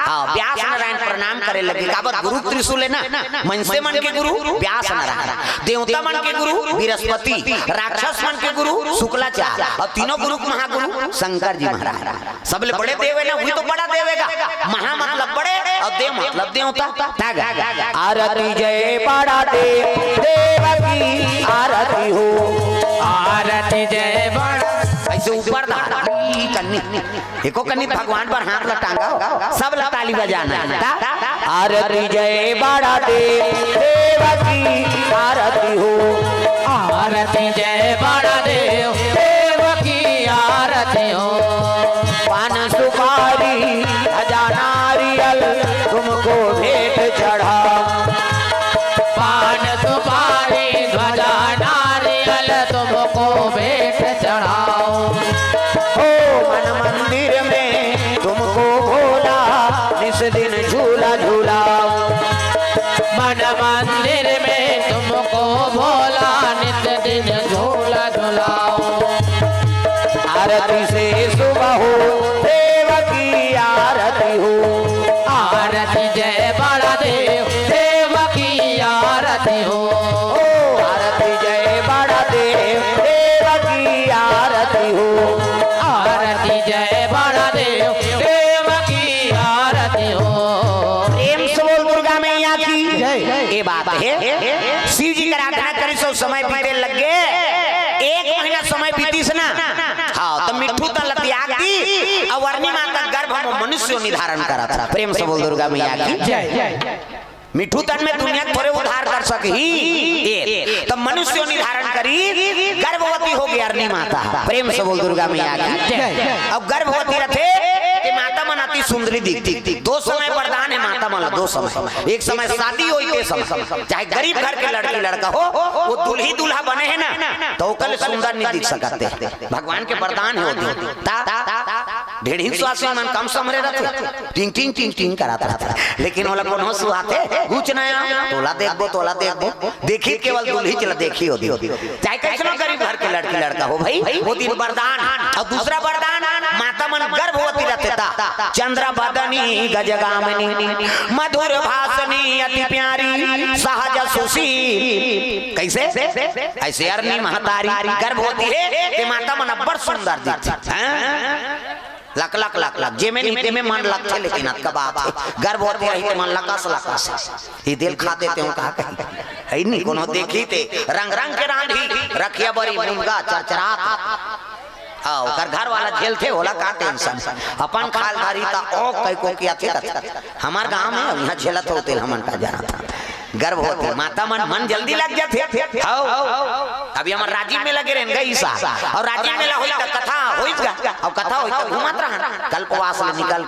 हाँ व्यास नारायण प्रणाम करे लगे काबर गुरु त्रिशूल है ना मनसे मन के गुरु व्यास नारायण देवता मन के गुरु बृहस्पति राक्षस मन के गुरु शुक्लाचार्य और तीनों गुरु महागुरु शंकर जी महाराज सबले बड़े देव है ना वही तो बड़ा देवेगा महा मतलब बड़े और देव मतलब देवता आरती जय बड़ा देव देव की आरती हो आरती जय बड़ा ऐसे ऊपर एको कन्नी भगवान पर हाथ लटांगा सब ताली बजाना आरती जय बड़ा देव देव की आरती हो आरती जय बड़ा देव देव की आरती हो पान सुपारी खजाना नारियल तुमको भेंट चढ़ा पान सुपारी ध्वजा नारियल तुमको भेंट चढ़ाओ हो मन मंदिर में तुमको भोला निस दिन झूला झूलाओ मन मंदिर में तुमको भोला नित दिन झूला झूलाओ आरती से सुबह हो देव की आरती हो आरती जय बड़ा देव देव की आरती हो आरती जय बड़ा देव देव की आरती हो आरती जय बड़ा देव देव की आरती हो प्रेम से बोल दुर्गा मैया की ये बात है शिव जी का आराधना करी सो समय बीते लग गए 1 महीना समय बीती से ना हाँ तो मिठू तो लतियाग दी और वर्णी माता गर्भ में मनुष्य निर्धारण करा था प्रेम से बोल दुर्गा मैया की मिठू तन में दुनिया थोड़े उद्धार कर सकी तो मनुष्य निर्धारण करी गर्भवती हो गई अरनी माता। प्रेम से बोल दुर्गा मैया की। अब गर्भवती रथे माता मन अति सुंदरी दिखती। दो समय वरदान है माता मन, दो समय। एक समय शादी हो के समय, चाहे गरीब घर के लड़की लड़का हो, वो दुल्ही दूल्हा बने है ना तो कल सुंदर नहीं दिख सकते। भगवान के वरदान है ढेड़ी स्वासी मन कम समरे रहते, टिंग टिंग टिंग टिंग कराता रहता। लेकिन वो लोग कौन सुहाते कुछ नया तोला देखो देखी केवल दुल्ही चला देखी होती चाहे कैसे गरीब घर के लड़की लड़का हो भाई वो दिन वरदान। और दूसरा वरदान माता मन गर्भवती रहते चंद्र बदनी गजगामिनी मधुर भाषणी अति प्यारी सहज सुशील। कैसे ऐसे अरनी महतारी गर्भवती है ते माता मन अब्बर सुंदर दिखती। लक लक लक लक जे में नीते में मन लगते लेकिन अत का बात है गर्भवती रही ते मन लकास ये दिल खा देते हो कहा कहीं है नहीं कोनो देखी ते रंग रंग के रांधी रखिया बड़ी मुंगा चरचरात कर घर वाला झेलते होला का टेंशन अपन खाल धारी ता ओ कई को किया थे हमार गांव में यहां झेलत होते हमन का जाना था गर्भवती माता मन जल्दी लग जाते। अभी हमार राजीव में लगे रहेंगे ईसा और राजीव मेला होई त कथा होई गा और कथा होई त घुमत रहन कल्पवास ले निकल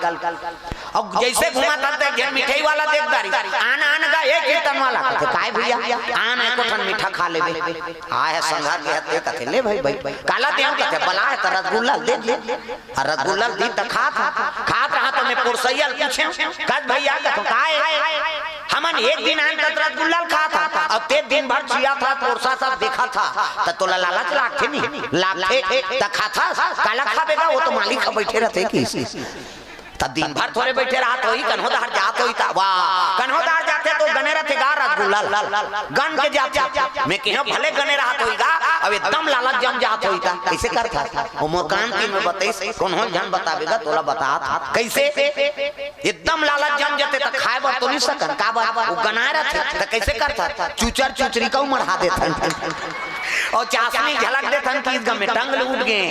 और जैसे घुमत रहते जे मिठाई वाला देखदारी आन का एक कीर्तन वाला कहते काय भैया आन एको ठन मीठा खा लेबे आ है संघार के हते कहते ले भाई काला देव कहते बला है त रसगुल्ला दे और रसगुल्ला दी त खात रहा तो मैं पुरसैया पूछे कद भैया कहतो काय हमन एक दिन आन रसगुल्ला खा था अब ते दिन भर जिया था पुरसा सब देखा था त तोला लालच लागथे नहीं लागथे त खाता काला खाबेगा वो तो मालिक बैठे रहते की त दिन भर थोड़े बैठे रहा तो ही कन्होदार जात होई ता वाह कन्होदार जाते तो गने रहते गा रसगुल्ला गन के जाते मैं कह भले गने रहा तो गा अब एकदम लालच जम जात होई ता कैसे करता वो मकान की में बताई कौन हो जन बतावेगा तोला बता कैसे एकदम लालच जम जाते त खाए बर तो नहीं सकन का बात वो गना रहते त कैसे करता चूचर चूचरी का मढ़ा देथन और चाशनी झलक देथन की गम में टंग उठ गए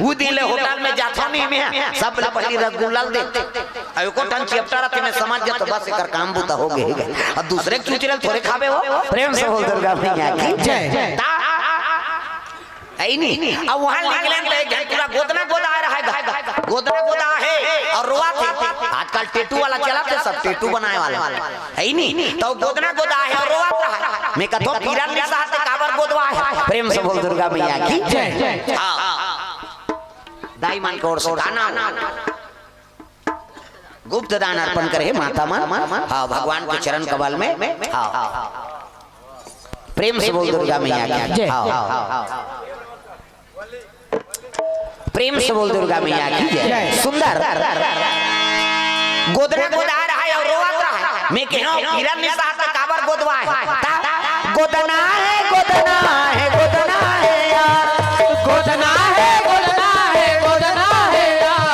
वो दिन ले होटल में जाथो नहीं में सब पहली रसगुल्ला दे अयो को टन चैप्टर रहते में समझ जा तो बस एकर काम बुता हो गए अब दूसरे चूचरल थोड़े खाबे हो। प्रेम से बोल दुर्गा मैया की जय। नहीं अब वहां निकले तो पूरा गोदना गोदा रहा है गोदा है और रोआ थे आजकल टेटू वाला चला थे सब टेटू बनाए वाला है नहीं तो गोदना गोदा है और रोआ रहा मैं कहतो पीरा ने साथ काबर गोदवा है। प्रेम से बोल दुर्गा मैया की जय। हां दाई मन को और दाना गुप्त दान अर्पण करे माता मन हां भगवान के चरण कमल में हां प्रेम से बोल दुर्गा मैया की जय। हां प्रेम से बोल दुर्गा मैया की जय। सुंदर गोदना गोदा रहा है और रोवत रहा है मैं कहूं किरण ने साथ काबर गोदवा है गोदना है गोदना है गोदना है यार गोदना है गोदना है गोदना है यार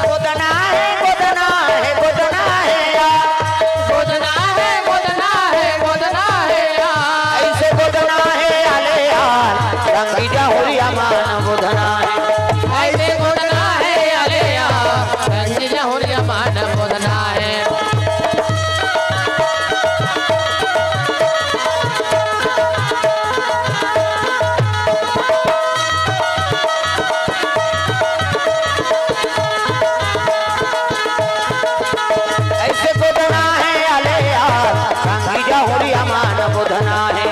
गोदना है गोदना है गोदना है यार गोदना है गोदना है गोदना है यार ऐसे गोदना है आले यार रंगी जहुरिया मान गोदना है ऐसे गोदना है अरे यार रंगी जहुरिया मान गोदना है। ऐसे गोदना है आले यार रंगी जहुरिया मान गोदना है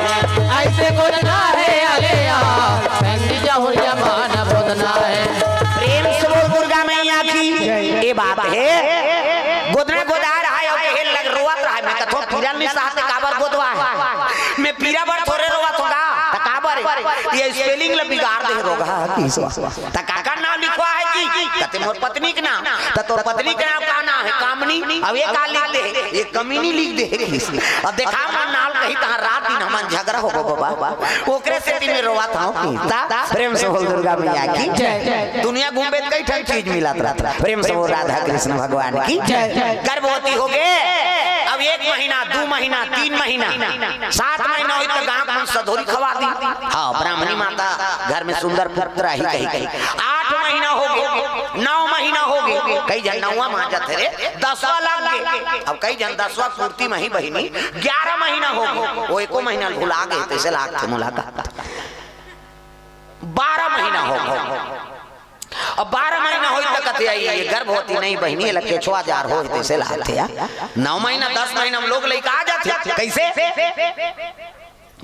ऐसे गोदना है अरे यार रंगी जहुरिया मान गोदना है। प्रेम से बोल दुर्गा मैया की ये बात है गोदना गोदा रहा है और कहे लग रोवत रहा है मैं कथो पीरा ने साथ काबर गोदवा है मैं पीरा बर थोड़े रोवत होगा त काबर ये स्पेलिंग ल बिगाड़ दे रोगा त काका नाम लिखवा है जी कते मोर पत्नी के नाम त तोर पत्नी के नाम का नाम है कामनी अब ये का लिख दे ये कमीनी लिख दे अब देखा मन नाल कही त रात दिन हमन झगड़ा हो बाबा ओकरे से दिन में रोवत हूं ता प्रेम से बोल दुर्गा मैया की जय। दुनिया घूमबे कई ठन चीज मिलत रहता प्रेम से बोल राधा कृष्ण भगवान की जय। गर्भवती हो गए अब 1 महीना 2 महीना 3 महीना 7 महीना हुई तो गांव में सधोरी खवा दी हां ब्राह्मणी माता घर में सुंदर पुत्र ही कही 8 महीना हो गए 9 महीना हो गए, कई जन 9वां माह जाते रे 10वां लग गए, अब कई जन 10वां पूर्ति में ही बहिनी 11 महीना हो गए, वो एको महीना भुला गए तैसे लाग थे मुलाकात 12 महीना हो गए। अब 12 महीना हो तक कथे आई ये गर्भवती नहीं बहिनी लगे छुआ जार हो तैसे लाते 9 महीना 10 महीना हम लोग लइका आ जाते कैसे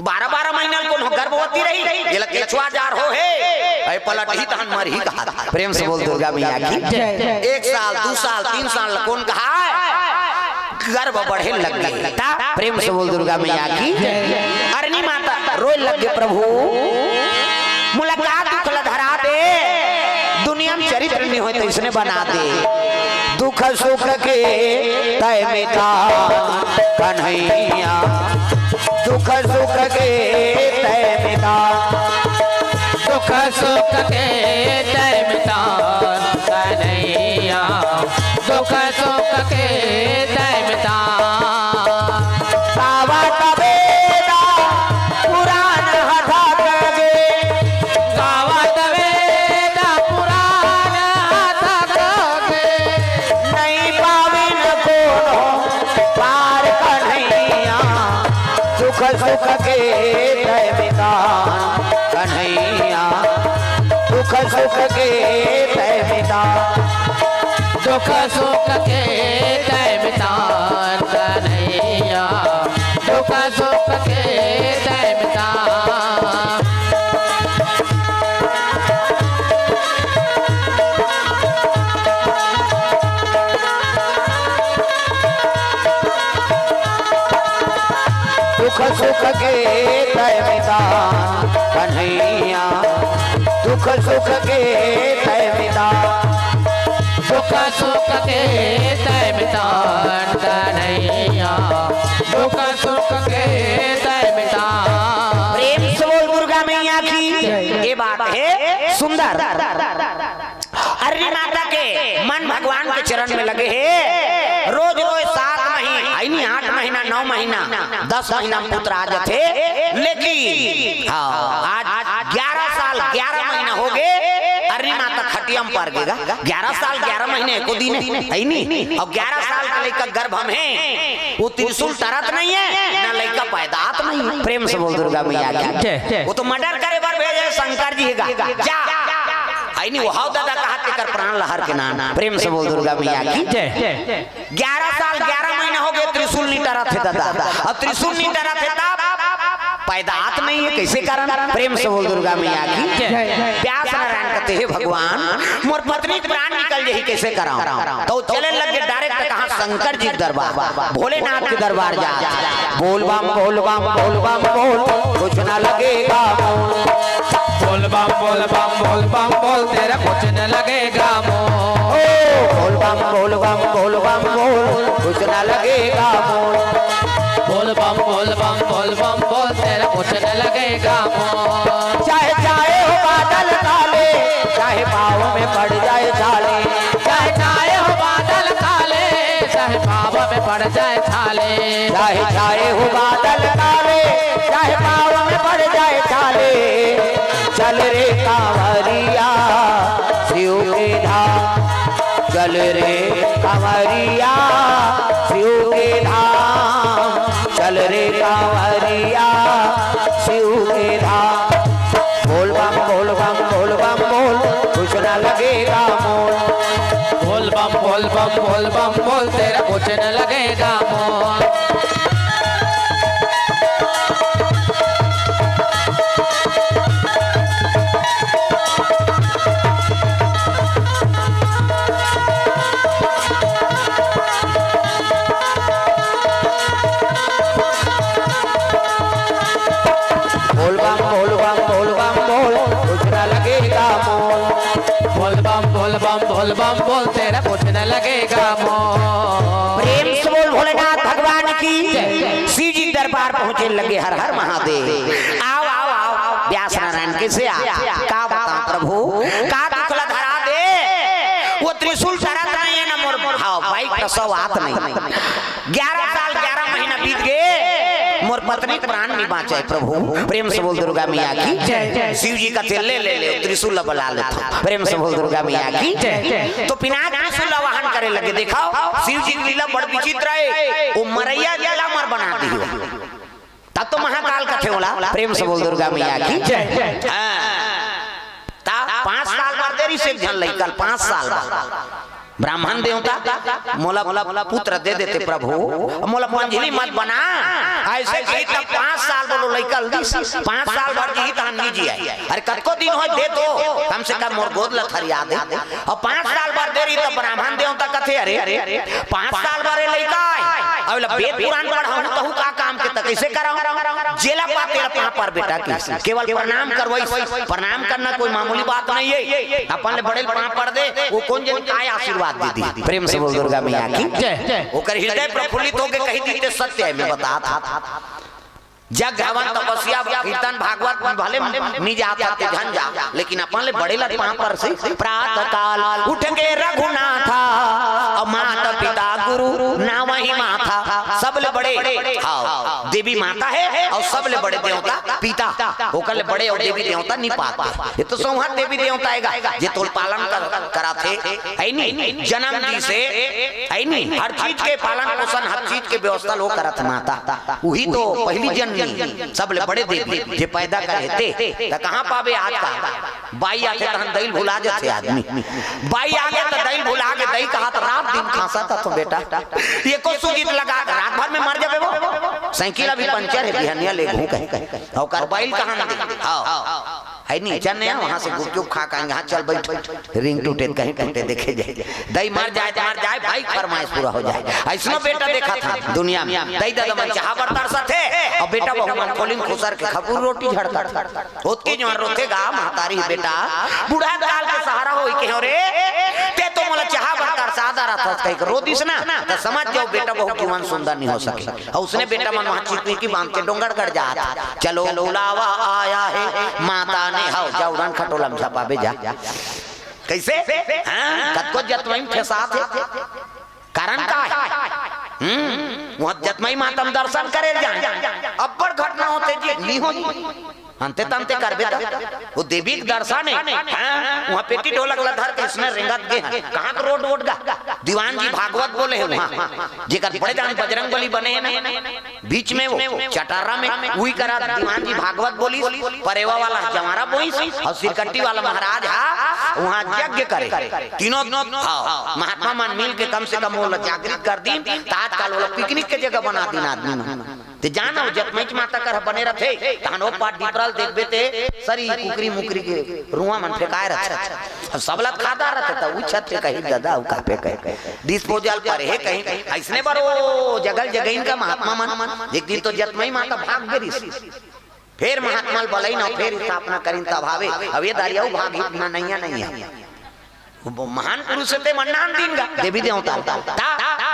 12 महीना कौन गर्भवती रही ये लगे छुआ जार हो है ऐ पलट ही तहन मर ही कहा प्रेम से बोल दुर्गा मैया की 1 साल 2 साल 3 साल कौन कहा गर्भ बढ़े लग गई प्रेम से बोल दुर्गा मैया की अरनी माता रोए लग गए प्रभु मुलाकात दुख धरा दे दुनिया में चरित्र नहीं होते इसने बना दे दुख सुख के तय मिटा कन्हैया दुख सुख के तय मिटा दुख सुख के तय मिटा कन्हैया दुख सुख के तय मिटा सुख के तय मिटा कन्हैया दुख सुख के तय मिटा दुख सुख के तय मिटा कन्हैया दुख सुख के तय मिटा दुख सुख के तय मिटा कन्हैया दुख सुख के तय मिटा दुख सुख के तय मिटा कन्हैया दुख सुख के तय मिटा प्रेम से बोल दुर्गा मैया की ये बात है सुंदर अरनी माता के मन भगवान के चरण में लगे है रोज रोज 7 महीना आई नहीं 8 महीना 9 महीना 10 महीना पुत्र आ जाते लेकिन आज 11 साल 11 महीना हो गए अरनी माता खटिया में पड़ गएगा 11 साल 11 महीने को दिन है नहीं और 11 साल का लड़का गर्भ हम है वो त्रिशूल तरत नहीं है ना लड़का पैदात नहीं है प्रेम से बोल दुर्गा मैया की वो तो मर्डर करे बार भेजे शंकर जी जा आई नहीं वो हाउ दादा कहा कर प्राण लहर के नाना प्रेम से बोल दुर्गा मैया की 11 साल 11 महीना हो गए त्रिशूल नहीं डरा थे दादा अब त्रिशूल नहीं डरा थे तब पैदात नहीं है कैसे कारण प्रेम से बोल दुर्गा मैया की प्यास नारायण कहते हैं भगवान मोर पत्नी प्राण निकल जाही कैसे कराऊं तो चले लग गए डायरेक्ट कहां शंकर जी दरबार भोलेनाथ के दरबार जा बोल बम बोल बम बोल बम बोल कुछ ना लगेगा बोल बम बोल बम बोल बम बोल तेरा कुछ न लगेगा बोल बम बोल बम बोल बम बोल कुछ ना लगेगा बोल बम बोल बम बोल बम बोल तेरा कुछ न लगेगा चाहे चाहे हो बादल काले चाहे पाँव में पड़ जाए छाले चाहे चाहे हो बादल काले चाहे पाँव में पड़ जाए छाले चाहे चाहे हो बादल काले चाहे पाँव में पड़ जाए छाले चल रे कांवरिया शिव के धाम चल रे कांवरिया शिव के धाम चल रे कांवरिया शिव के धाम बोल बम बोल बम बोल बम बोल कुछ ना लगेगा मोल बोल बम बोल बम बोल बम बोल तेरा कुछ न लगेगा बोल बम बोल बम बोल बम बोल कुछ ना लगेगा मोल बोल बम बोल बम बोल बम बोल तेरा कुछ न लगेगा प्रेम से बोल भोलेनाथ भगवान की शिव जी दरबार पहुंचे लगे हर हर महादेव आओ आओ आओ व्यास नारायण कैसे का बता प्रभु का दुखला धरा दे वो त्रिशूल शरत नहीं है ना मोर भाई प्रसव हाथ नहीं 11 साल 11 महीना बीत गए मोर पत्नी प्राण नहीं बाँचे प्रभु। प्रेम से बोल दुर्गा मैया की। शिव जी का तेल ले ले ले त्रिशूल बला लेता। प्रेम से बोल दुर्गा मैया की। तो पिनाक त्रिशूल वाहन करे लगे। दिखाओ शिव जी की लीला बड़ विचित्र है। वो मरैया जला मर बना दी हो तब तो महाकाल का थे होला। प्रेम से बोल दुर्गा मैया की। 5 साल बाद देरी से झल लई कल 5 साल बाद ब्राह्मण देवता मोला पुत्र दे देते प्रभु। मोला मंझली मत बना ऐसे कही तब 5 साल बोलो लइकल 5 साल भर जी तहन नहीं जी आई। अरे कतको दिन हो दे तो कम से कम मोर गोद ल फरिया दे। और 5 साल बाद देरी तब ब्राह्मण देवता कथे अरे 5 साल बारे लइका अबला वेद पुराण पढ़ाऊं तहु का काम के त कैसे कराऊं। जेला पाते पाप पर बेटा की केवल प्रणाम करवई। प्रणाम करना कोई मामूली बात नहीं है। अपन ले बड़े पाप पढ़ दे वो कौन जन काय आशीर्वाद दीदी। प्रेम से बोल दुर्गा मैया की। ओकर हृदय प्रफुल्लित होके कही दीते सत्य है मैं बता था। जग हवन तपस्या कीर्तन भागवत भले निज आता ते झंझा लेकिन अपन ले बड़े लट पर से प्रातः काल उठ के रघुनाथा और माता पिता गुरु ना वही माथा सब ले बड़े हाँ देवी माता है और सब ले बड़े देवता पिता ओकर ले बड़े और देवी देवता नहीं पाते। ये तो संहार देवी देवता आएगा जे तोल पालन करा थे है नहीं जन्म दी से है नहीं हर चीज के पालन पोषण हर चीज के व्यवस्था लो करत माता। वही तो पहली जन सब ले बड़े देवी जे पैदा करे थे त कहां पावे आज का बाई आके तहन दईल भुला जाते आदमी। बाई आगे त दईल भुला के दही कहा त रात दिन खासा था तो बेटा ये को सुगीत लगा रात भर में मर जाबे वो साइकिल अभी पंचर है बिहनिया ले घू कहे और मोबाइल कहां ना आओ है नहीं चल वहां से गुपचुप खा का यहाँ चल बैठ रिंग टूटे कहीं टूटे देखे जाए दही मर जाए भाई फरमाइश पूरा हो जाए। ऐसा बेटा देखा था दुनिया में दही दादा मन चाह बरतर सा थे और बेटा बहुमन खोलिन खुसर के खबूर रोटी झड़कर होत के जो रोतेगा महतारी बेटा बूढ़ा काल के सहारा होई के रे ते तो मोला चाह बरतर सादा रहा कहीं रो दिस ना तो समझ जाओ बेटा बहु जीवन सुंदर नहीं हो सके। और उसने बेटा मन वहां चिकनी की बांध के डोंगरगढ़ जा चलो बुलावा आया है माता ने हाउ जाओ रन खटोला में छपाबे जा कैसे कतको जतवई फसा थे कारण का है वहां जतमई माता में दर्शन करे जाए अब्बड़ घटना होते जी नहीं हो अंते तंते करबे वो देवी के दर्शन है वहां पेटी ढोलक लधर के इसने रिंगत गे कहां के रोड वोड गा दीवान जी भागवत बोले है वहां जेकर बड़े जान बजरंग बली बने है ना बीच में वो चटारा में वही करा दीवान जी भागवत बोली परेवा वाला जमारा बोई और सिरकट्टी वाला महाराज हा वहां यज्ञ करे तीनों महात्मा मान मिल के कम से कम वो जागृत कर दी ताजकाल वाला पिकनिक के जगह बना दी आदमी ते जाना जतमैच माता कर बने रथे तानो पाट डिपरल देखबे ते सरी कुकरी मुकरी के रुआ मन फेकाय रथे सबलत खाता रहते त उ छत पे कहीं दादा उ कापे कहे डिस्पोजल पर है कहीं ऐसने बार वो जगल जगइन का महात्मा मन एक दिन तो जतमई माता भाग गई फिर महात्मा बलई ना फिर स्थापना करिन तब भावे अब ये दारिया भाग इतना नहीं है महान पुरुष थे मन्नान दिन गा देवी देवता ता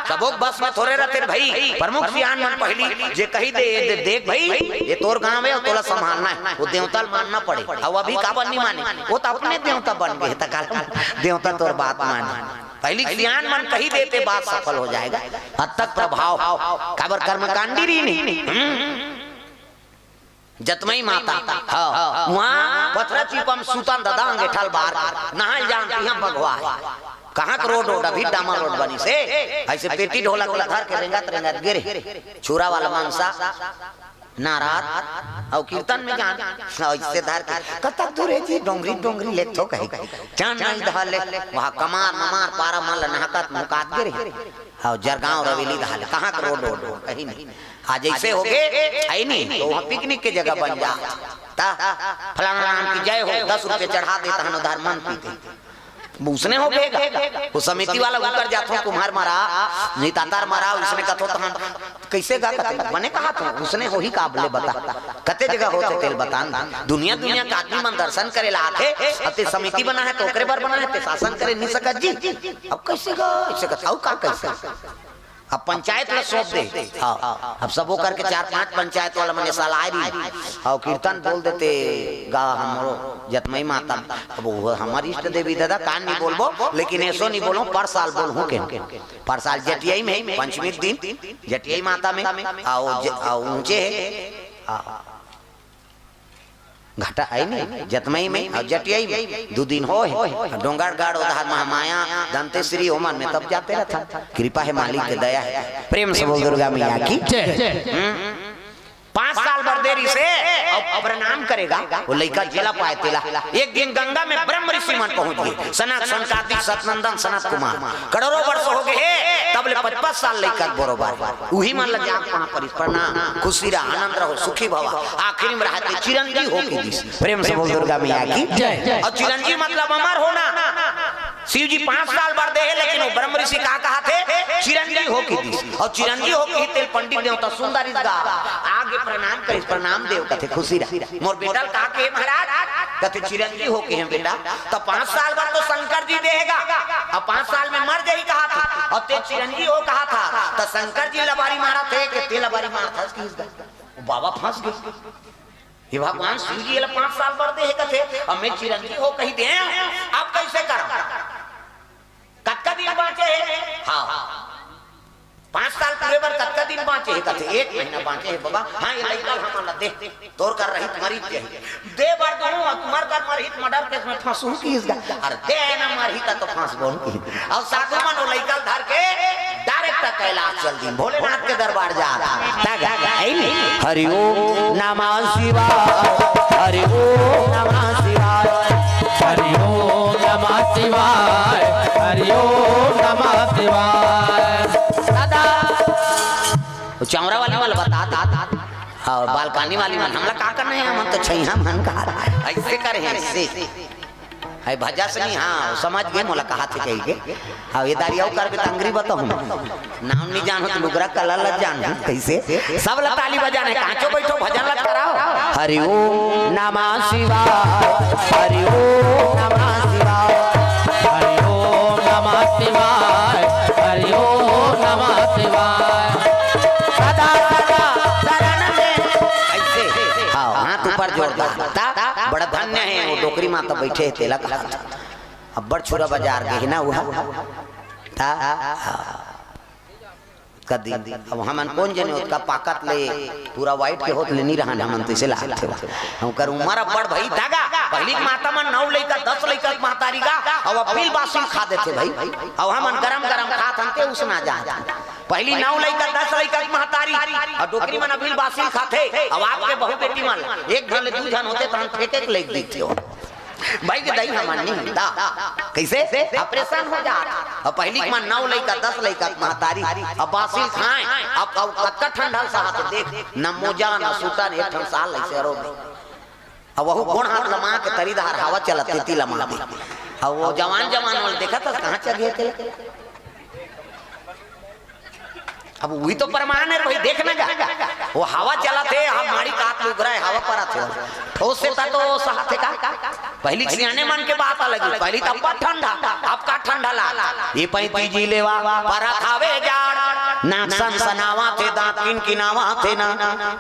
सबोक बस में थोड़े रहते भाई प्रमुख सियान मन पहली जे कही दे देख भाई ये तोर गांव है और तोला संभालना है वो देवता मानना पड़े और अभी का बन नहीं माने वो तो अपने देवता बन गए तकाल देवता तोर बात माने पहली सियान मन कही देते बात सफल हो जाएगा हद तक प्रभाव काबर कर्मकांडी री नहीं जतमई माता हाँ वहाँ पथरा चिपम सुतन दादा अंगेठल बार नहाल जानती हैं भगवा कहाँ का रोड अभी डामर रोड बनी से ऐसे पेटी ढोला को धर के रेंगत गिरे छुरा वाला मानसा नारात और कीर्तन में जान ऐसे धर के कतक दूरे जी डोंगरी ले तो कहीं चांद नहीं धले वहाँ कमार नमार पारा मल नहकत मुकात गिरे और जरगांव रवेली धले कहाँ का रोड कहीं नहीं आज ऐसे हो गए आई नहीं तो वहाँ पिकनिक के जगह बन जा फलाना नाम की जय हो 10 रुपए चढ़ा देता है उधार मन पीते उसने हो गएगा वो समिति वाला ऊपर जाता कुम्हार मारा नहीं तातार मारा उसने कथो तो कैसे गा कते मैंने कहा तो उसने हो ही काबले बता कते जगह होते तेल बतान दुनिया का आदमी मन दर्शन करे लाथे अते समिति बना है तो ओकरे बार बना है ते शासन करे नहीं सकत जी अब कैसे गा ऐसे कथाऊ का कैसे अब पंचायत ला सौंप दे। हाँ अब सबो करके 4-5 पंचायत वाला मने साल आ रही और कीर्तन बोल देते गा हमरो जतमई माता। अब वो हमारी इष्ट देवी दादा कान नहीं बोलबो लेकिन ऐसो नहीं बोलो पर साल बोल हूँ के पर साल जटियाई में पंचमी दिन जटियाई माता में आओ ऊंचे घाटा आई नहीं जतमई में और जटियाई में 2 दिन हो डोंगर गाड़ उधार महामाया दंतेश्वरी ओमान में तब जाते रहता। कृपा है मालिक की दया है। प्रेम से बोल दुर्गा मैया की 5 साल भर देरी से अब प्रणाम करेगा वो लड़का जेला पाए तेला। एक दिन गंगा में ब्रह्म ऋषि मन पहुंच गए। सनत सनकादिक सतनंदन सनत कुमार करोड़ों वर्ष हो गए तब ले 55 साल लड़का बरोबर वही मन लग जा वहां पर प्रणाम खुशी रहा आनंद रहो सुखी भवा आखिरी में रहते चिरंजीव हो की दिस। प्रेम से बोल दुर्गा मैया की। और चिरंजीव मतलब अमर होना। शिव जी 5 साल भर दे लेकिन वो ब्रह्म ऋषि कहा थे चिरंजीव हो की दिस। और चिरंजीव हो की तेल पंडित देवता सुंदर आगे प्रणाम करे प्रणाम देव कथे खुशी रहा मोर बेटा कहा के महाराज कथे चिरंजीव हो के हैं बेटा। तो 5 साल बाद तो शंकर जी देगा अब 5 साल में मर जाई कहा था और ते चिरंजीव हो कहा था तो शंकर जी लबारी मारा थे कि ते लबारी मारा था बाबा फंस गए। ये भगवान शिव जी 5 साल बाद दे कथे अब मैं चिरंजीव हो कही दे अब कैसे करा कतका दिन बाँचे है। हाँ 5 साल पूरे बार कतका दिन बाँचे है कथे 1 महीना बाँचे है बाबा। हाँ ये लड़का हमारा दे तोर कर रही मरी दे बार दोनों तुम्हार कर मरी मर्डर केस में फांसू की इसका अरे दे ना मरी का तो फांस बोल की और साधु मन वो लड़का धर के डायरेक्ट कैलाश चल दी भोलेनाथ के दरबार जा हरि ओम नमः शिवाय हरि ओम नमः शिवाय हरि ओम नमः शिवाय हरि ओम नमः शिवाय। चौरा वाली वाला बता और बालकानी वाली मन हमला का करना है हम तो छैया मन का ऐसे करे हैं ऐसे है भजा से नहीं। हाँ समझ गए मोला कहा थे कही के हाँ ये दारियाओ कर के तंगरी बताओ नाम नहीं जानो तो लुगरा कलर लग जान कैसे सब ला ताली बजाने कांचो बैठो भजन लग कराओ। हरि ओम नमः शिवाय हरि ओम नमः शिवाय हरि ओम नमः शिवाय हरि ओम नमः शिवाय। ऊपर जोरदार बड़ा धन्य है वो डोकरी माता बैठे तेला कहा अब बड़ छुरा बाजार गए ना वह कदी अब हमन कौन जने उसका पाकत ले पूरा वाइट के होत ले नहीं रहा हमन तो इसे लाग थे हम कर उमर बड़ भाई धागा पहली माता मन 9 लइका 10 लइका मातारी का और फिर बासी खा देते भाई और हमन गरम गरम खात हमते उसना जा पहली 9 लइका 10 लइका महतारी और डोकरी मन अभी बासी खाते अब आपके बहु बेटी मन एक घन ले 2 जन होते तो हम एक लेग देते हो भाई के दही हमान नहीं दा कैसे ऑपरेशन हो जा। और पहली मन 9 लइका 10 लइका महतारी अब बासी खाए अब कतका ठंडा साहत देख न मोजा न सूता ने 1 साल ऐसे रो अब वो गोड़ हाथ लमा के तरीदार हवा चलते ती लमा दे और वो जवान जवान वाले देखा था कहां चल गए थे। अब वही तो प्रमाण है भाई देखना जा वो हवा चला थे हम माड़ी काट लुग रहा है हवा पर आते ठोस से तो सहते का पहली सियाने मन के बात अलग है पहली तब ठंडा आपका ठंडा ला ये 35 जी लेवा पर खावे जाड़ नाक सन सनावा थे दांत किन किनावा थे ना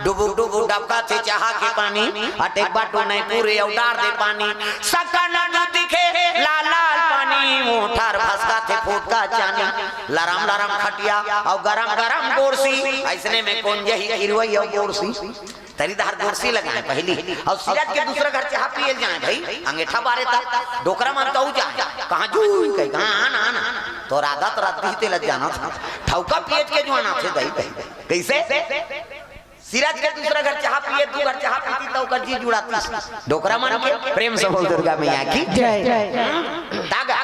डुबुक डुबुक डबका थे चाहा के पानी अटेक बाटो नहीं पूरे उडार दे पानी सका न दिखे लाल लाल पानी मोठार भसका थे फूटका चानी लरम लरम खटिया और गरम गरम गोरसी ऐसने में कौन यही गिरवई और गोरसी तरीदार गोरसी लगाए पहली और सिरत के दूसरा घर चाह पिए जाए भाई अंगेठा बारे तक डोकरा मन कहू जाए कहां जू कहीं कहां ना ना तो राधा तो रात ही लग जाना था ठौका पिए के जुआना थे भाई कैसे सिरत के दूसरा घर चाह पिए 2 घर चाह पीती तो कर जी जुड़ाती डोकरा मन के प्रेम से बोल दुर्गा मैया की जय दागा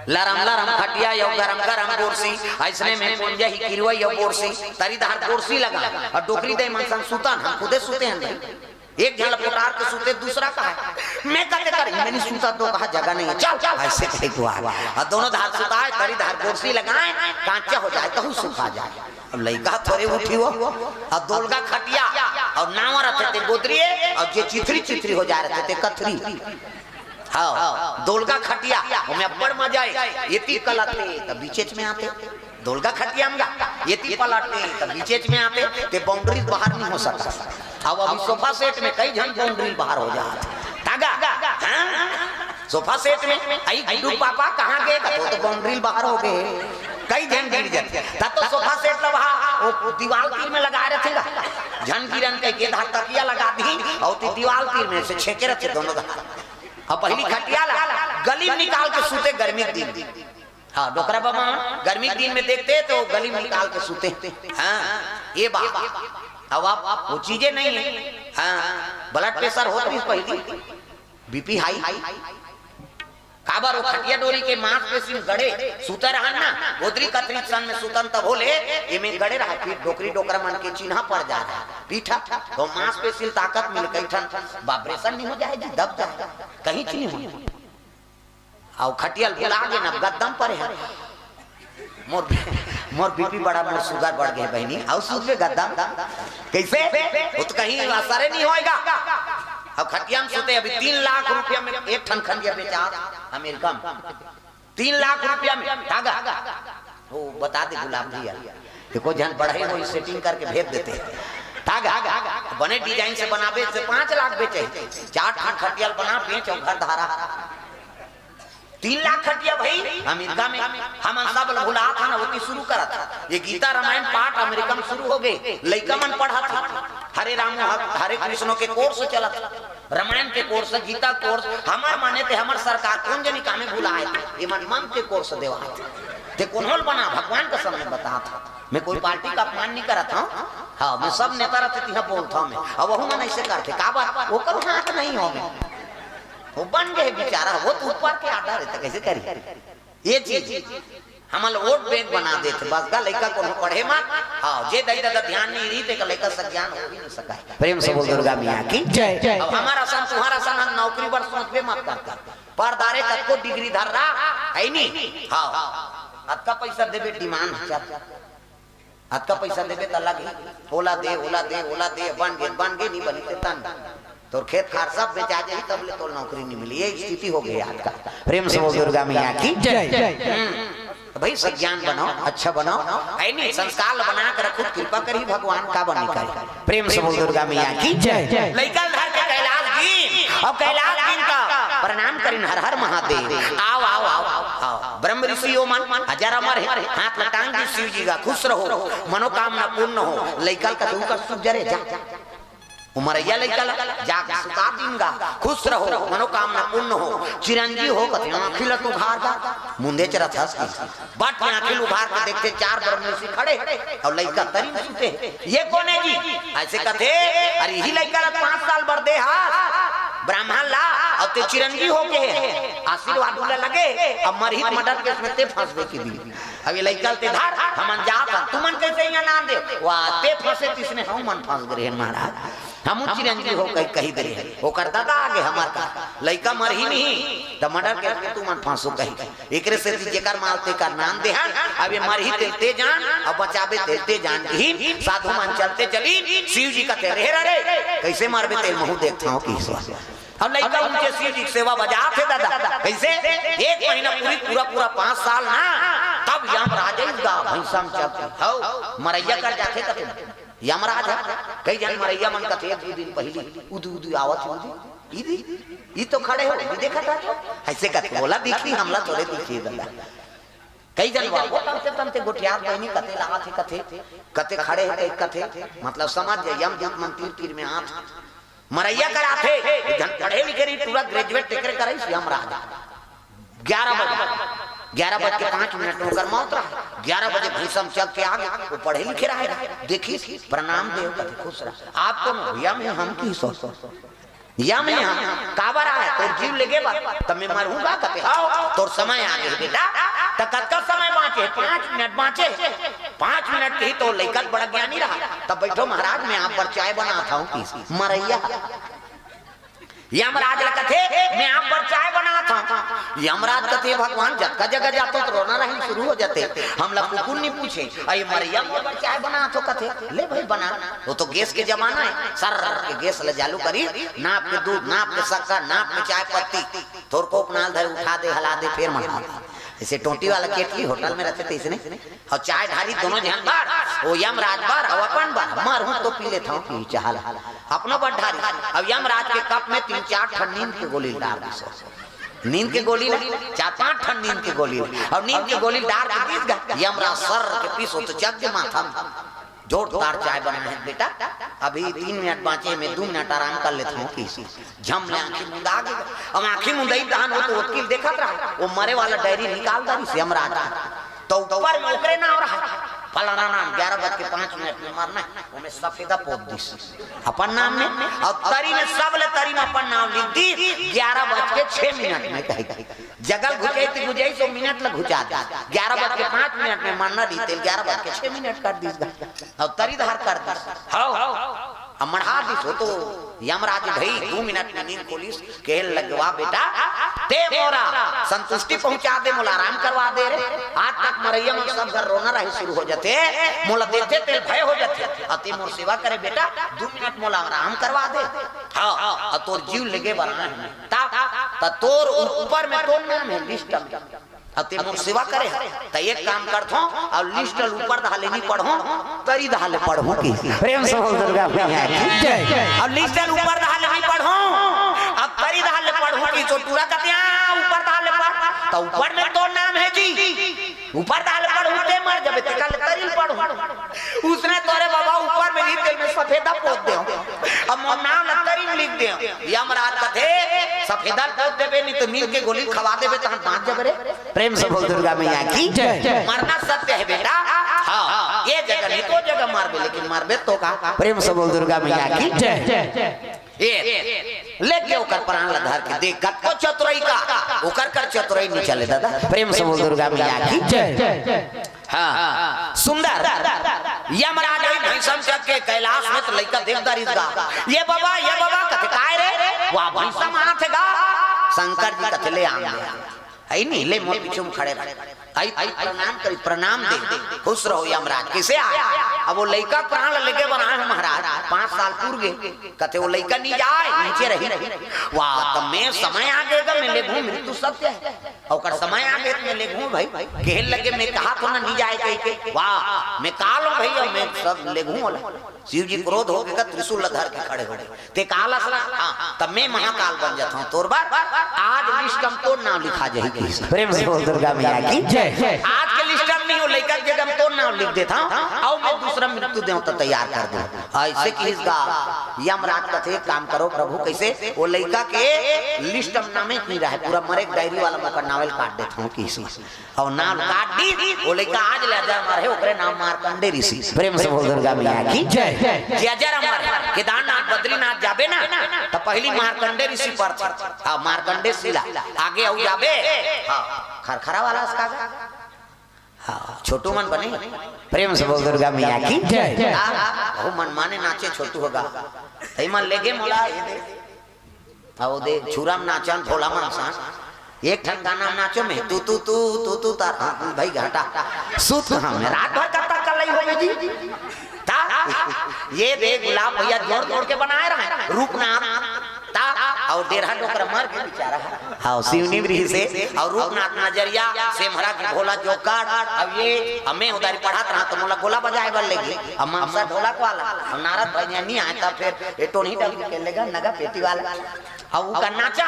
लरम लरम खटिया यो गरम गरम गोरसी ऐसने में पुंजा ही किरवा यो गोरसी तरीदार गोरसी लगा और डोकरी दे मनसन सुता हम खुदे सुते हैं एक जन लपटार के सुते दूसरा कहा मैं कहते कर मैंने सूता तो कहा जगह नहीं है चल ऐसे ठीक हुआ और दोनों धार सुता है तरी धार कुर्सी लगाए कांचा हो जाए तो सुखा जाए अब लइका थोड़े उठी हो और दोलगा खटिया और नाव रहते थे गोदरिए और जे चिथरी चिथरी हो जा रहे थे कथरी हाँ दोलगा खटिया हमें बड़ मजा आए ये कलते तब बीचेच में आते दोलगा खटिया में ये पलटते तब बीचेच में आते ते बाउंड्री बाहर नहीं हो सकता। अब अभी सोफा सेट में कई जन बाउंड्री बाहर हो जाते तागा सोफा सेट में आई गुड्डू पापा कहाँ गए तो बाउंड्री बाहर हो गए कई जन गिर जाते तब तो सोफा सेट वो दीवार तीर में लगा रहे थे झन गिरन के धार तकिया लगा दी और दीवार तीर में से छेके रखे दोनों अब पहली खटिया गली में निकाल के सूते गर्मी के दिन। हाँ डोकरा बाबा गर्मी के दिन में देखते तो गली में निकाल के सूते। हाँ ये बात अब आप वो चीजें नहीं है। हाँ ब्लड प्रेशर हो तो पहली बीपी हाई काबर वो खटिया डोरी के मांस पे सिर्फ गड़े सूता रहन ना गोदरी कतरी सन में सूतन तब होले ये में गड़े रहा फिर डोकरी डोकरा मन के चिन्ह पड़ जा रहा पीठा तो मांस पे सिल ताकत मिल गई ठन वाइब्रेशन नहीं हो जाएगी दब जाएगा कहीं चीज नहीं हो आओ खटियल बुला के ना गद्दम पर है मोर बीपी बड़ा मोर शुगर बढ़ गए बहनी आओ सूत पे गद्दम कैसे वो तो कहीं असर नहीं होएगा। अब खटिया में सोते अभी 3 लाख रुपया में एक ठन खटिया बेचा अमेरिका में 3 लाख रुपया में धागा वो बता दे गुलाब भैया देखो जहां बढ़े हो सेटिंग करके भेज देते धागा बने डिजाइन से बनावे से 5 लाख बेचे 4 ठन खटिया बना बेच और घर धारा 3 लाख खटिया भाई अमेरिका में हम सब भुला था ना वो शुरू करा था ये गीता रामायण पाठ अमेरिका में शुरू हो गए लड़का मन पढ़ा था हरे राम हरे कृष्ण के कोर्स चला था रामायण के कोर्स गीता कोर्स हमार माने थे हमार सरकार कौन जनी कामे बुलाए थे ये मन के कोर्स देवा थे कौन बना भगवान का समय बता था मैं कोई पार्टी का अपमान नहीं करा था। हाँ मैं सब नेता रहते थे बोलता हूँ मैं अब वह मन ऐसे करते का बात वो करो हाथ नहीं हो मैं वो बन गए बेचारा वो तो ऊपर के आधा रहता कैसे करी ये चीज हम वोट बैंक बना देते बस का लड़का को पढ़े मत। हाँ जे दई दादा ध्यान नहीं रही ते लड़का सब ज्ञान हो भी नहीं सका। प्रेम से बोल दुर्गा मियां की जय। अब हमारा सन तुम्हारा सन हम नौकरी पर सोचबे मत करता परदारे तक को डिग्री धर रहा है नहीं। हाँ अतका पैसा देबे डिमांड अतका पैसा देबे त लगे ओला दे बन गे नहीं बनी तन तो खेत खार सब बेचा जाए तब ले तो नौकरी नहीं मिली ये स्थिति हो गई आज का। प्रेम से बोल दुर्गा मैया की जय। भाई सज्ञान बनाओ अच्छा बनाओ है नहीं संस्कार बना कर रखो कृपा करी भगवान का बनी करे। प्रेम से बोल दुर्गा मैया की जय। लइका धर के कैलाश गिन अब कैलाश गिन का प्रणाम करिन हर हर महादेव आओ आओ आओ ब्रह्म ऋषियों मन हजार अमर है हाथ लटांग दी शिव जी का खुश रहो मनोकामना पूर्ण हो लइका का तू का सुख जरे जा उमरैया लइका जाके सुता दूंगा खुश रहो मनोकामना पूर्ण हो चिरंजीव हो कथे आंखिल तू घार का मुंदे चरत हंस बट आंखिल उघार के देखते 4 ब्रह्मऋषि खड़े और लइका तरी सुते ये कौन है जी ऐसे कथे अरे ही लइका 5 साल बरदे हा ब्राह्मण ला और ते चिरंजीव हो के आशीर्वाद बोले लगे अब मरहित मर्डर केस में ते फंस गई दी अब ये लइका ते धार हमन जात तुमन कैसे यहां ना दे वाह ते फंसे तिसने हम मन फंस गए महाराज हम चिरंजीव हो कही दे वो कर दादा आगे हमार का लइका मर ही नहीं त मर्डर के तू मन फांसो कही एकरे से जेकर मालते का नाम दे अब ये मर ही तेलते जान अब बचाबे तेलते जान ही साधु मन चलते चली शिव जी का तेरे रे कैसे मारबे तेल मुंह देखता हूं की अब लइका उनके शिव जी सेवा बजा थे दादा कैसे 1 महीना पूरा 5 साल ना तब यमराज का भैंसम चलते हो मरैया कर जाते कते यमराज कई जन मरैया मन कथे 2 दिन पहली उदू आवत उदी ई तो खड़े हो देखा था ऐसे कथे बोला दिखी हमला थोड़े दिखी दादा कई जन वो तमते गोटियार बहनी कथे लगा थे कथे खड़े है कथे मतलब समझ यम जम मंदिर तीर में आठ मरैया कराथे जन पढ़े लिखे रही पूरा ग्रेजुएट टेकर करे यमराज 11 बज के 5 मिनट होकर मौत रहा 11 बजे भैंसम चल के आगे वो पढ़े लिखे रहे देखिए प्रणाम देव कथे खुश रहा आपको यम हम की सोच यम हम काबर आए तो जीव लेगे तब मैं मरूंगा कथे आओ तो समय आ गया बेटा त कतका समय बाँचे 5 मिनट बाँचे 5 मिनट ही तो लइका बड़ा ज्ञानी रहा तब बैठो महाराज मैं आप पर चाय बनाता हूँ मरैया यमराज कथे मैं आप पर चाय बना था। यमराज कथे भगवान जब जगह जाते तो रोना रही शुरू हो जाते। हम लोग कुकुर नहीं पूछे अरे मरियम पर चाय बना तो कथे ले भाई बना। वो तो गैस के जमाना है, सर के गैस ले चालू करी, नाप के दूध, नाप के शक्कर, नाप के चाय पत्ती, थोड़ को अपनाल धर उठा दे हला दे फिर मना। इसे टोटी वाला केटली होटल में रहते थे इसने, और चाय ढारी दोनों जन बार, वो यमराज बार और अपन बार, मर हूं तो पी लेता हूं पी चाहल अपनो बार ढारी। अब यमराज के कप में 3-4 ठन नींद की गोली डाल दी। नींद की गोली 4-5 ठन नींद की गोली, और नींद की गोली डाल के यमराज सर के पीछे तो जग के माथा में जोरदार चाय बना है बेटा, अभी 3 मिनट बाँचे, मैं 2 मिनट आराम कर लेता हूँ किसी झम ले आंखें मुंदा गई। अब आंखें मुंदाई दहन हो तो वकील देखा रहा, वो मरे वाला डायरी निकाल दी से यमराज तो ऊपर में ओकरे ना हो रहा फलाना नाम 11:05 में मरना है, वो में सफेदा पोत दी अपन नाम में, और तरी में सब ले तरी में अपन नाम लिख दी 11:06 में कहे जगल घुचाई गुजाई 100 मिनट लग घुचा दी। 11:05 में मरना दी 11:06 कर दी और तरी धार कर दी। अब मढ़ा दी सो तो यमराज भाई 2 मिनट में नींद पुलिस केल लगवा बेटा ते मोरा संतुष्टि पहुंचा दे, मोला आराम करवा दे रे। आज तक मरैया में सब घर रोना रहे शुरू हो जाते, मोला देते तेल भय हो जाते, अति मोर सेवा करे बेटा 2 मिनट मोला आराम करवा दे। हाँ और तोर जीव लगे बना ता तोर ऊपर में तोर नाम है लिस्ट में, अति मोर सेवा करे त एक काम करथो और लिस्ट ऊपर धाले नहीं पढ़ो तरी धाले पढ़ो की प्रेम से बोल दुर्गा मैया की जय। और लिस्ट ऊपर धाले नहीं पढ़ो अब तरी धाले पढ़ो की तो पूरा कतिया ऊपर धाले पढ़ तो ऊपर में तो नाम है जी, ऊपर धाले पढ़ो ते मर जबे ते कल तरी पढ़ो। उसने तोरे बाबा ऊपर में लिख दे में सफेदा पोत दे, अब मोर नाम न तरी लिख दे। यमराज कथे सफेदा पोत देबे नहीं तो नील के गोली खवा देबे तो हम बांध जब रे। प्रेम से बोल दुर्गा मैया की जय। मरना सत्य है बेटा, हाँ ये जगह नहीं तो जगह मारबे, लेकिन मारबे तो का। प्रेम से बोल दुर्गा मैया की जय। ये लेके ओकर प्राण लधार के देख को चतुराई का ओकर कर चतुराई नहीं चले दादा। प्रेम से बोल दुर्गा मैया की जय। हाँ सुंदर यमराज भैंसम चक के कैलाश में तो लइका देखदारी गा ये बाबा कथे काय रे वाह भैंसम हाथ गा शंकर जी कथे ले आम आई नहीं ले मोर पीछे में खड़े आई प्रणाम करी प्रणाम दे खुश रहो यमराज कैसे आया। अब वो लइका प्राण लेके बना है महाराज 5 साल पूर्व कथे वो लइका नहीं जाए नीचे रही वाह तब मैं समय आ गएगा मैं ले घूम मृत्यु सत्य है और समय आ गए मैं ले घूम भाई कहने लगे मैं कहा तो ना नहीं जाए कह के वाह मैं काल हूं भाई और मैं सब ले घूम शिव जी क्रोध हो गया त्रिशूल धर के खड़े हो ते काल तब मैं महाकाल बन जाता हूँ तोर बार आज लिस्टम तो नाम लिखा जाएगी। प्रेम से बोल दुर्गा मैया की जय। आज के लिस्टम नहीं हो लेकर जगह तो नाम लिख देता हूँ और मैं दूसरा मृत्यु देव तो तैयार कर दूं ऐसे कि इसका यमराज कथे काम करो प्रभु कैसे वो लड़का के लिस्टम नामे नहीं रहा पूरा मरे डायरी वाला मकर नावल काट देता हूँ किसी और नाम काट दी वो लड़का आज ले जा मारे ओकरे नाम मारकंडे ऋषि। प्रेम से बोल दुर्गा मैया की जय। जर अमर केदारनाथ बद्रीनाथ जाबे ना तो पहली मारकंडे ऋषि पर हाँ मारकंडे शिला आगे हो जाबे हाँ खरखरा वाला उसका हाँ छोटू मन बने। प्रेम से बोल दुर्गा मैया की जय। बहु मन माने नाचे छोटू होगा तई मन लेगे मोला ये दे आओ दे छुराम नाचन भोला मन सा एक ठन गाना नाचो में तू तू तू तू तू तार भाई घाटा सुत हम रात भर कब तक कल होगी जी ता ये दे गुलाब भैया जोड़ जोड़ के बनाए रहे रूपनाथ ता और डेढ़ा डोकर मर के बेचारा हाँ शिवनी ब्रिह से और रूपनाथ नजरिया से मरा के भोला जोकार। अब ये हमें उधारी पढ़ात रहा तो मोला गोला बजाए बल लेगी अब मामसा ढोलक वाला और नारद भैया नहीं आया था फिर एटो नहीं डल के लेगा नगा पेटी वाला और वो का नाचा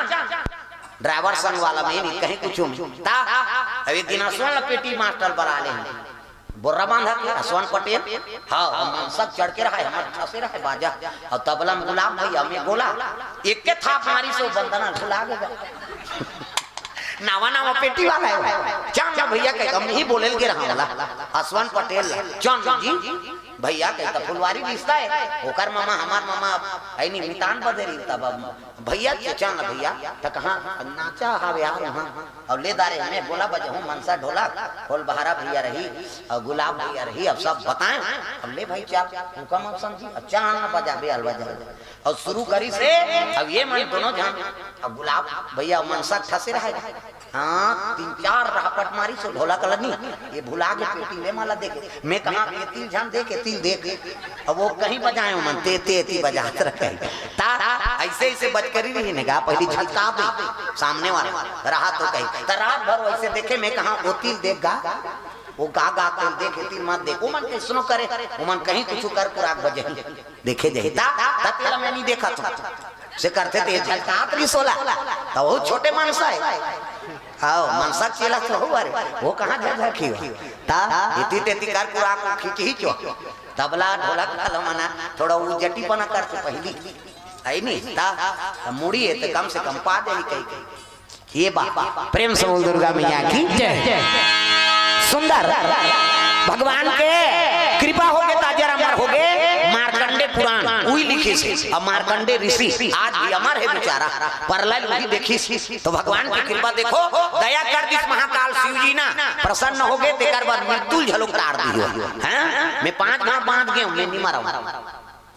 ड्राइवर संग वाला में नहीं कहीं कुछ ता अब एक दिन असवन पेटी मास्टर बना ले बोर्रा बांधा के असवन पटेल हाँ सब चढ़ के रहा है हमारे छसे रहा है बाजा और तबला में गुलाम भैया में गोला एक के थाप मारी से बंदना भुला गया नावा नावा पेटी वाला है चांद भैया के हम नहीं बोले के रहा वाला असवन पटेल चंद जी भैया के त फुलवारी रिश्ता है ओकर मामा हमार मामा ऐनी मितान बदरी तब भैया चचा ना भैया त कहां नाचा हावे यार वहां और ले दारे हमें बोला बजहू मनसा ढोलक फूल बहारा भैया रही और गुलाब भैया रही अब सब बताएं अब ले भाई चल हुकम अब समझी अच्छा ना बजा बे अलवा जा और शुरू करी से अब ये मन दोनों जान अब गुलाब भैया मनसा ठसे रहा हाँ 3-4 रापट मारी सो ढोला कलनी ये भुला के पेटी में माला देखे मैं कहा ये तिल जान देखे तिल देख अब वो कहीं बजाए मन ते ते ती बजाते रखे ता ऐसे ऐसे बज करी रही ने कहा पहली झलका दे सामने वाला रहा तो कहीं तो रात भर वैसे देखे मैं कहा वो तिल देख गा वो गा गा कर देखे तिल मत देख वो मन के सुनो करे वो मन कहीं कुछ कर कुराक बजे देखे जाए ता तेरा मैं नहीं देखा तो से करते थे झलका तरी सोला तो वो छोटे मनसा है आओ मनसा चला तो हो अरे वो कहां झलकी ता इति तेति कर कुराक खींचो तबला ढोलक खलमना थोड़ा वो जटीपना करते पहली आई नहीं ता मुड़ी है तो कम से कम पा दे कहीं ये बात प्रेम से बोल दुर्गा मैया की जय सुंदर भगवान के कृपा हो गए ताजर अमर हो गए मार्कंडे पुराण वही लिखी से अब मार्कंडे ऋषि आज भी अमर है बेचारा परलय वही देखी तो भगवान की कृपा देखो दया कर दिस महाकाल शिव जी ना प्रसन्न हो गए तेकर बाद मृत्यु झलक तार दियो हैं मैं 5 घाव बांध गया मैं नहीं मारा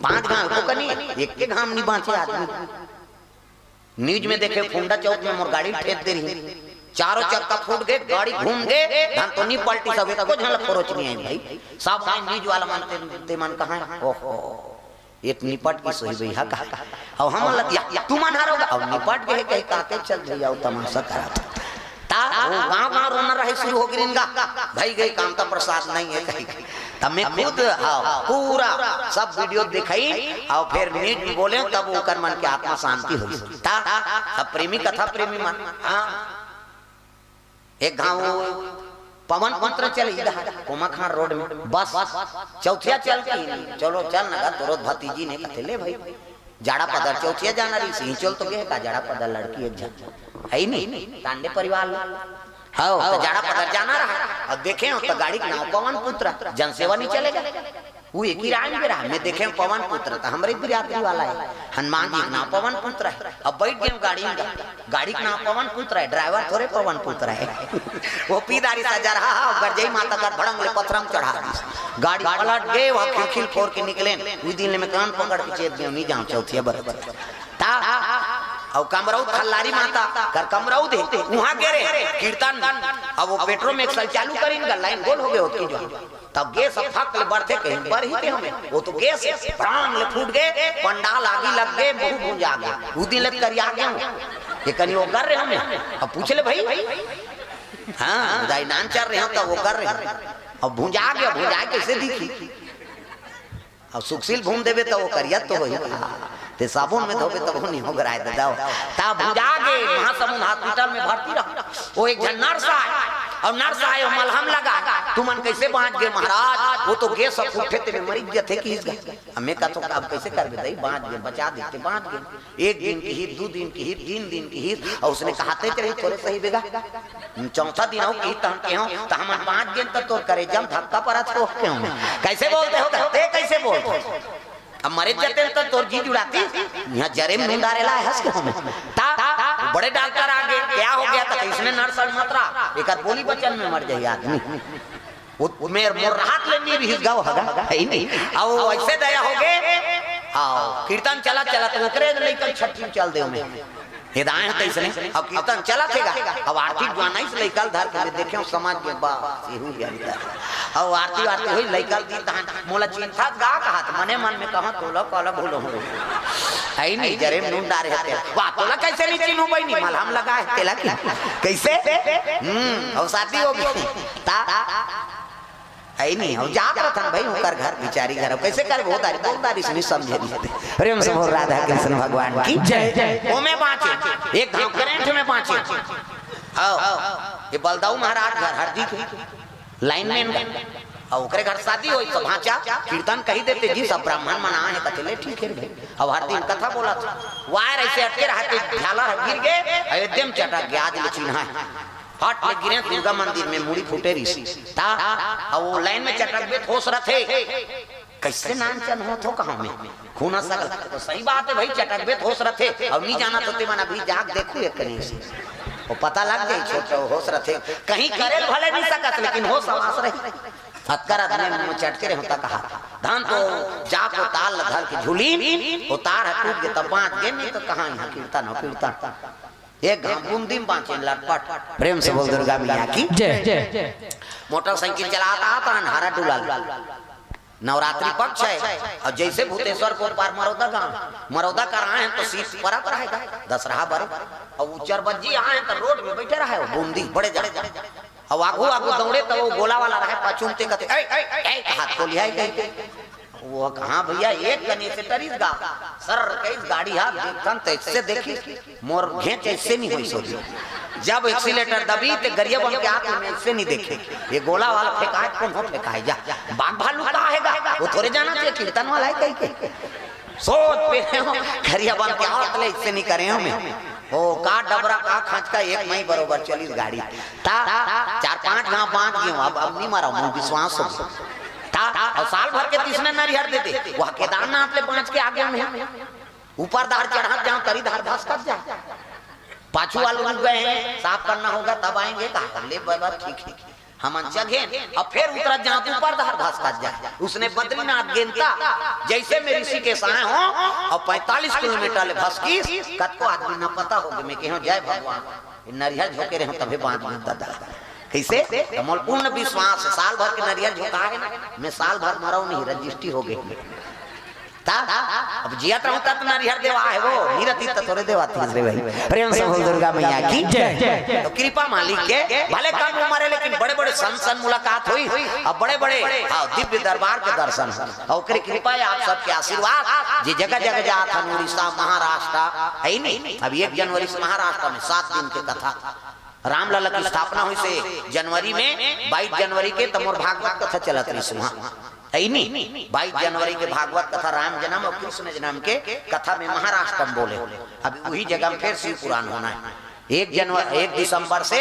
5 घाव को कनी एक घाम नहीं बांचे आदमी न्यूज में देखे फुंडा चौक में मोर गाड़ी ठेक दे रही चारों चक्का फूट गए गाड़ी घूम गए धन तो नहीं पलटी सब को झलक खरोच नहीं आई भाई सब न्यूज वाला मानते ते मन कहां ओहो एक निपट की सोई भैया कहा अब हम लग तू मन हारोगा अब निपट गए कहीं कहते चल भैया तमाशा करा ता वो गांव रोना रहे शुरू हो गिरिनगा भाई गई काम का प्रसाद नहीं है कहीं तब मैं खुद पूरा सब वीडियो दिखाई और फिर न्यूज में बोले तब वो कर मन की आत्मा शांति हुई ता अब प्रेमी कथा प्रेमी मन हां एक गांव पवन पुत्र चल इधर कोमाखान रोड में बस चौथिया चल के चलो चल ना तुरंत भतीजी ने कहते ले भाई जाड़ा पदर चौथिया जाना रही सी चल तो गए का जाड़ा पदर लड़की एक जन है नहीं तांडे परिवार हाँ तो जाड़ा पदर जाना रहा अब देखे तो गाड़ी का नाम पवन पुत्र जनसेवा नहीं चलेगा वो एक ही राय में रहा मैं देखे पवन पुत्र था हमारे बिरादरी वाला है हनुमान जी का नाम पवन पुत्र है अब बैठ गए गाड़ी का नाम पवन पुत्र है ड्राइवर थोड़े पवन पुत्र है वो पीदारी सजा रहा गरजई माता का भड़ंग पथरम चढ़ा गाड़ी पलट गए वहां खिलखिल फोड़ के निकले उस दिन में कान पकड़ के चेत गए नहीं जाऊं चौथिया बरबर ता और कमरऊ खल्लारी माता कर कमरऊ दे वहां गिरे कीर्तन अब वो पेट्रोल में एक साल चालू करेंगे लाइन गोल हो गए होती जो तब गैस अब थक बढ़ते कहीं बढ़ ही थे हमें वो तो गैस प्राण ले फूट गए पंडाल आगे लग गए बहु भूंजा गया उस दिन लग कर आ गया ये कहीं वो कर रहे हमें अब पूछ ले भाई हाँ दाई नान चल रहे हो तो वो कर रहे अब भूंजा गया भूंजा कैसे दिखी अब सुखशील घूम देवे तो वो करियत तो वही ते साबुन में धोबे तब नहीं हो गराए दे जाओ ता भुजा गे महासमुंद हॉस्पिटल में भर्ती रहा वो एक जन नर्स आए और नर्स आए मलहम लगा तुमन कैसे बांध गए महाराज वो तो गैस सब उठे ते मरीज जथे की हमें का तो अब कैसे कर दे बांध गए बचा देते बांध गए 1 दिन की ही 2 दिन की ही 3 दिन की ही और उसने कहाते चले थोड़े सही बेगा चौथा दिन हो की तहन के हो त हम 5 दिन तक तो करे जम धक्का पड़ा तो क्यों कैसे बोलते हो कहते कैसे बोलते अब मरे जाते तो तोर जी जुड़ाती यहाँ जरे में ढूंढारेला है हंस के हमें ता बड़े डॉक्टर आ गए क्या हो गया था इसने नर्स मात्रा एक बोली बचन में मर जाए आदमी वो मेर मोर राहत लेनी भी गाँव हगा है नहीं अब ऐसे दया हो गए आओ कीर्तन चला चला तो ओकरे लेकर छठी चल दे हमें हिदायत है इसने अब कीर्तन चला थेगा अब आरती गाना इस लेकल धर के देखे समाज के बा सेहू जानता अब आरती आरती होई लेकल दी तहन मोला चिंता गा कहत मने मन में कहा तोला काला भूलो हो आई नहीं जरे मुंह डारे हते वाह तोला कैसे नहीं चिन्हो भाई नहीं मलहम लगा है तेला की कैसे और शादी हो गई ता आई नहीं और जात रथन भाई उनकर घर बिचारी घर कैसे कर बहुत दारी सुनी समझे नहीं प्रेम से बोल राधा कृष्ण भगवान की जय ओ में बाँचे एक गांव करंट में बाँचे आओ ये बलदाऊ महाराज घर हरदी की लाइन में और ओकरे घर शादी होई तो भांचा कीर्तन कही देते जी सब ब्राह्मण मना है कतले ठीक है भाई अब हर दिन कथा बोला था वायर ऐसे अटके रहते झाला गिर गए एकदम चटक गया आज चिन्हा हट में गिरे दुर्गा मंदिर में मुड़ी फूटे ऋषि ता और वो लाइन में चटक में ठोस रहे कैसे नानचन हो तो कहां में खूना सकल तो सही बात है भाई, चटक बेत होश रथे और नहीं जाना तो ते मन अभी जाग देखू एक कने से वो पता लग गई छोटे होश रथे कहीं करे भले नहीं सकत लेकिन होश आवास रही हत्कर आदमी में चटके रहे होता कहा धान तो जाको ताल धर के झूली उतार टूट के तब बांध के नहीं तो कहां यहां कीर्तन हो कीर्तन एक घाम बूंदी में बांचे लटपट प्रेम से बोल दुर्गा मैया की जय। मोटरसाइकिल चलाता आता हरा डुला नवरात्रि पक्ष है और जैसे भूतेश्वर को पार मरौदा कर आए हैं तो सीट पर रहेगा दशहरा बड़े और उच्चर बज्जी आए तो रोड में बैठे रहे बूंदी बड़े जड़े और आगू आगू दौड़े तो वो गोला वाला रहे पचूमते कहते हाथ खोली है कहीं वो कहाँ भैया एक कने से टरीस गा सर कई गाड़ी हाथ देखन तो इससे देखी मोर घेच ऐसे नहीं हुई सोची जब एक्सीलेटर दबी ते गरिया बन के हाथ में ऐसे नहीं देखे ये गोला वाला फेंकाए कौन हो फेंकाए जा बाघ भालू का आएगा वो थोड़े जाना चाहिए कीर्तन वाला है कहीं के सोच पे गरिया बन के हाथ ले इससे नहीं करे हमें ओ का डबरा का खांच का एक मई बरोबर चली गाड़ी ता 4-5 गांव बांध गए अब नहीं मारा मुंह विश्वास हो और साल भर के तीसरे नरिहर देते वह केदारनाथ ले बांध के आगे में ऊपर दार चढ़ा जाऊं तरी धार धस कर जा पाछू वाले रुक गए हैं साफ करना होगा तब आएंगे कहा ले बाबा ठीक है हम जगह और फिर उतर जहाँ ऊपर धार धस कर जाए उसने बद्रीनाथ गेंदा जैसे मेरी ऋषि के साए हो और 45 किलोमीटर ले भस की कत को आदमी न पता होगा मैं कहूँ जय भगवान नरिहर झोंके रहे तभी बांध दादा कैसे मोल पूर्ण विश्वास साल भर के नरियल झोंका है ना मैं साल भर मरा नहीं रजिस्ट्री हो गई अब जियत रहूं तब नरिहर देवा है वो निरति तो थोड़े देवाती रे भाई प्रेम से बोल दुर्गा मैया की जय। तो कृपा मालिक के भले कम उम्र है लेकिन बड़े बड़े संत मुलाकात हुई और बड़े बड़े दिव्य दरबार के दर्शन और ओकरे कृपा है आप सबके आशीर्वाद जी जगह जगह जात हम उड़ीसा महाराष्ट्र है नहीं अब 1 जनवरी से महाराष्ट्र में 7 दिन के कथा रामलला की स्थापना हुई से जनवरी में 22 जनवरी के तमोर भागवत कथा चलत रही सुहा है नहीं 22 जनवरी के भागवत कथा राम जन्म और कृष्ण जन्म के कथा में महाराष्ट्र में बोले अभी वही जगह में फिर शिव पुराण होना है 1 दिसंबर से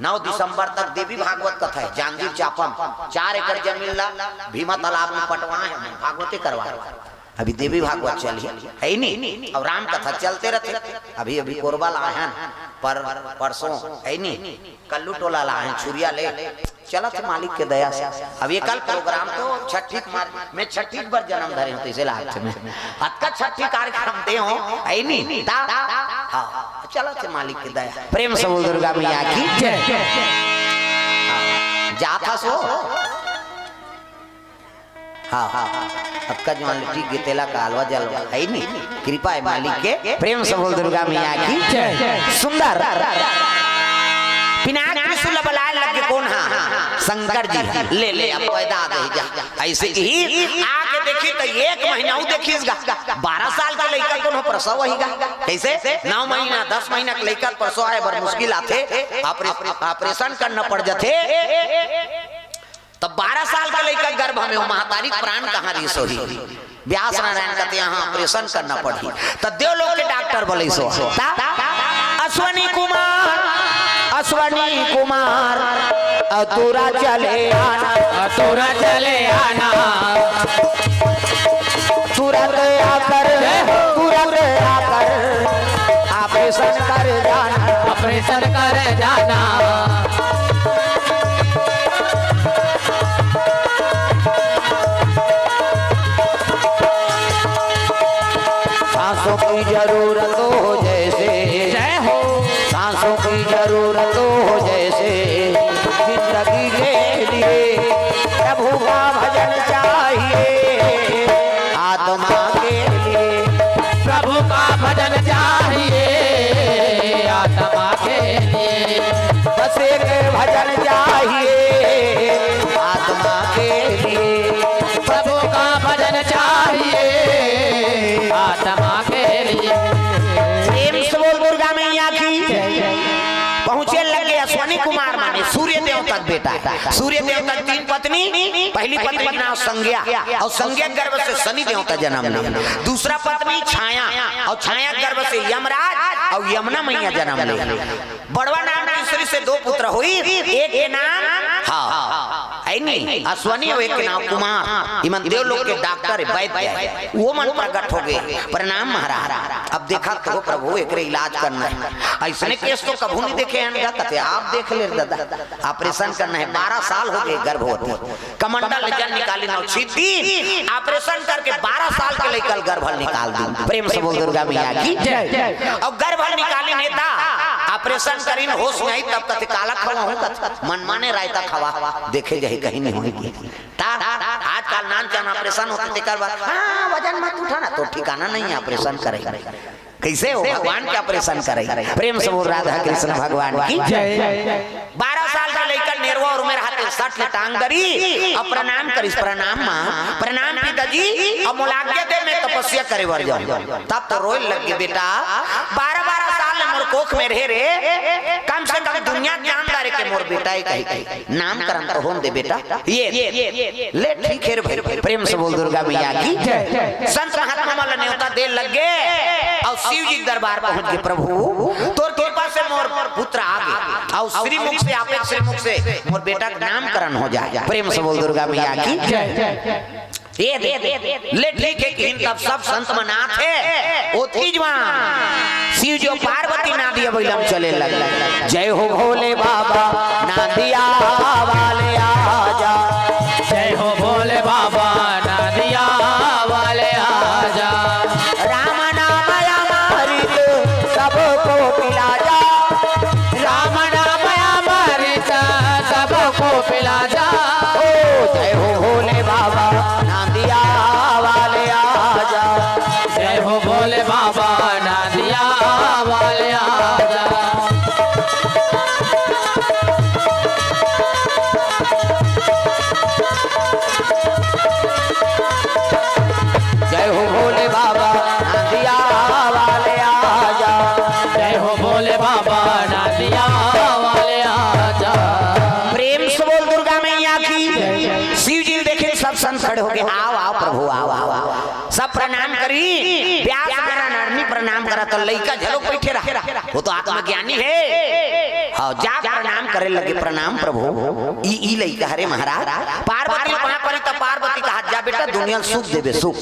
9 दिसंबर तक देवी भागवत कथा है जांगीर चापम 4 एकड़ जमीन ला भीमा तालाब में पटवा है भागवते करवा अभी देवी भागवत चली है नहीं और राम कथा चलते रहते अभी कोरबा लाहन पर परसों है नहीं कल्लू टोला लाहन छुरिया ले चलत मालिक के दया से अब ये कल प्रोग्राम तो छठी में 36 बार जन्म धरे हो इसे लाख में अतका छठी कार्यक्रम दे हो है नहीं हां चलत मालिक के दया प्रेम से बोल दुर्गा मैया की जय। जाथा सो हाँ अक्का जो लिट्टी गितेला कालवा जलवा है नहीं कृपा है मालिक के प्रेम से बोल दुर्गा मैया की जय। सुंदर पिनाक त्रिशूल बलाए लगे कौन हाँ शंकर जी ले अब पैदा दे जा ऐसे ही आके देखी तो 1 महीना देखी 12 साल का लड़का कौन प्रसव होगा कैसे 9 महीना 10 महीना का लड़का प्रसव आए बड़ मुश्किल आते ऑपरेशन करना पड़ जाते तब 12 साल का लड़का गर्भ में महातारी प्राण कहाँ रही सो व्यास नारायण कहते यहाँ ऑपरेशन करना पड़ी तब देवलोक के डॉक्टर बोले सो अश्वनी कुमार अतुरा चले आना तुरंत आकर ऑपरेशन कर जाना सांसों की जरूरत हो जैसे जय हो सांसों की जरूरत हो जैसे जिंदगी के लिए प्रभु का भजन चाहिए आत्मा के लिए प्रभु का भजन चाहिए आत्मा के लिए बस एक भजन चाहिए आत्मा के लिए प्रभु का भजन चाहिए आत्मा के लिए प्रेम से बोल दुर्गा मैया की पहुंचे लगे अश्वनी कुमार माने सूर्य देव तक बेटा सूर्य देव तक 3 पत्नी पहली पत्नी का नाम संज्ञा और संज्ञा गर्भ से शनि देव का जन्म लिया दूसरा पत्नी छाया और छाया गर्भ से यमराज और यमुना मैया जन्म लिया बड़वा नाम तीसरी से 2 पुत्र हुई एक के नाम हाँ है नहीं अश्वनी हो एक के नाम कुमार इमन देव लोग के डॉक्टर वैद्य है वो मन प्रकट हो गए प्रणाम महाराज अब देखा कहो प्रभु एकरे इलाज करना है ऐसने केस तो कभू नहीं देखे हैं कहते आप देख ले दादा ऑपरेशन करना है 12 साल हो गए गर्भवती कमंडल जन निकाली ना छिदी ऑपरेशन करके 12 साल के लेकर गर्भ निकाल दी प्रेम से बोल दुर्गा मैया की और गर्भ निकाली नेता ऑपरेशन करीन होश नहीं तब कहते काला खवा हूं मन माने रायता खवा देखे जाए कहीं नहीं होगी आजकल नान चान ऑपरेशन होते देकर बाद हां वजन मत उठाना तो ठिकाना नहीं है ऑपरेशन करे कैसे हो भगवान के ऑपरेशन करे प्रेम से बोल राधा कृष्ण भगवान की जय 12 साल का लेकर नेरवा और मेरे हाथ 60 ले टांग दरी और प्रणाम करिस प्रणाम मां प्रणाम पिताजी अब मुलाकात दे मैं तपस्या करे वर जाऊं तब तो रोए लग गई बेटा 12 साल मोर कोख में रहे रे कम से कम दुनिया जानदार के मोर बेटा ही कही नामकरण तो होन दे बेटा ये ले ठीक है भाई प्रेम से बोल दुर्गा मैया की जय संत महात्मा वाला न्योता दे लग गए और शिव जी दरबार पहुंच गए प्रभु तोर कृपा से मोर पुत्र आ गए और श्रीमुख से आपे श्रीमुख से मोर बेटा का नामकरण हो जाए प्रेम से बोल दुर्गा मैया की जय ये दे ले ठीक है कि तब सब संत मनाथ है ओ तीजवान शिव जो पार्वती नादिया बैलम चले लग जय हो भोले बाबा नादिया वाले आजा जय हो भोले बाबा नादिया वाले आजा राम नाम अमृत सबको पिला जा राम नाम अमृत सबको पिला जा जय हो भोले बाबा नादिया वाले आजा जय हो भोले बाबा नादिया वाले आजा जय हो भोले बाबा नादिया वाले आजा जय हो भोले बाबा नादिया वाले आजा प्रेम से बोल दुर्गा मैया की शिव जी देखे सब संत खड़े हो गए आओ आओ प्रभु आओ आओ आओ सब प्रणाम करी व्यास मेरा नरनी प्रणाम करा तो लइका झलो बैठे रहा वो तो आत्मज्ञानी है हाँ जा प्रणाम करे लगे प्रणाम प्रभु ई लइका हरे महाराज पार्वती वहां पर तो पार्वती का हाथ जा बेटा दुनिया सुख देवे सुख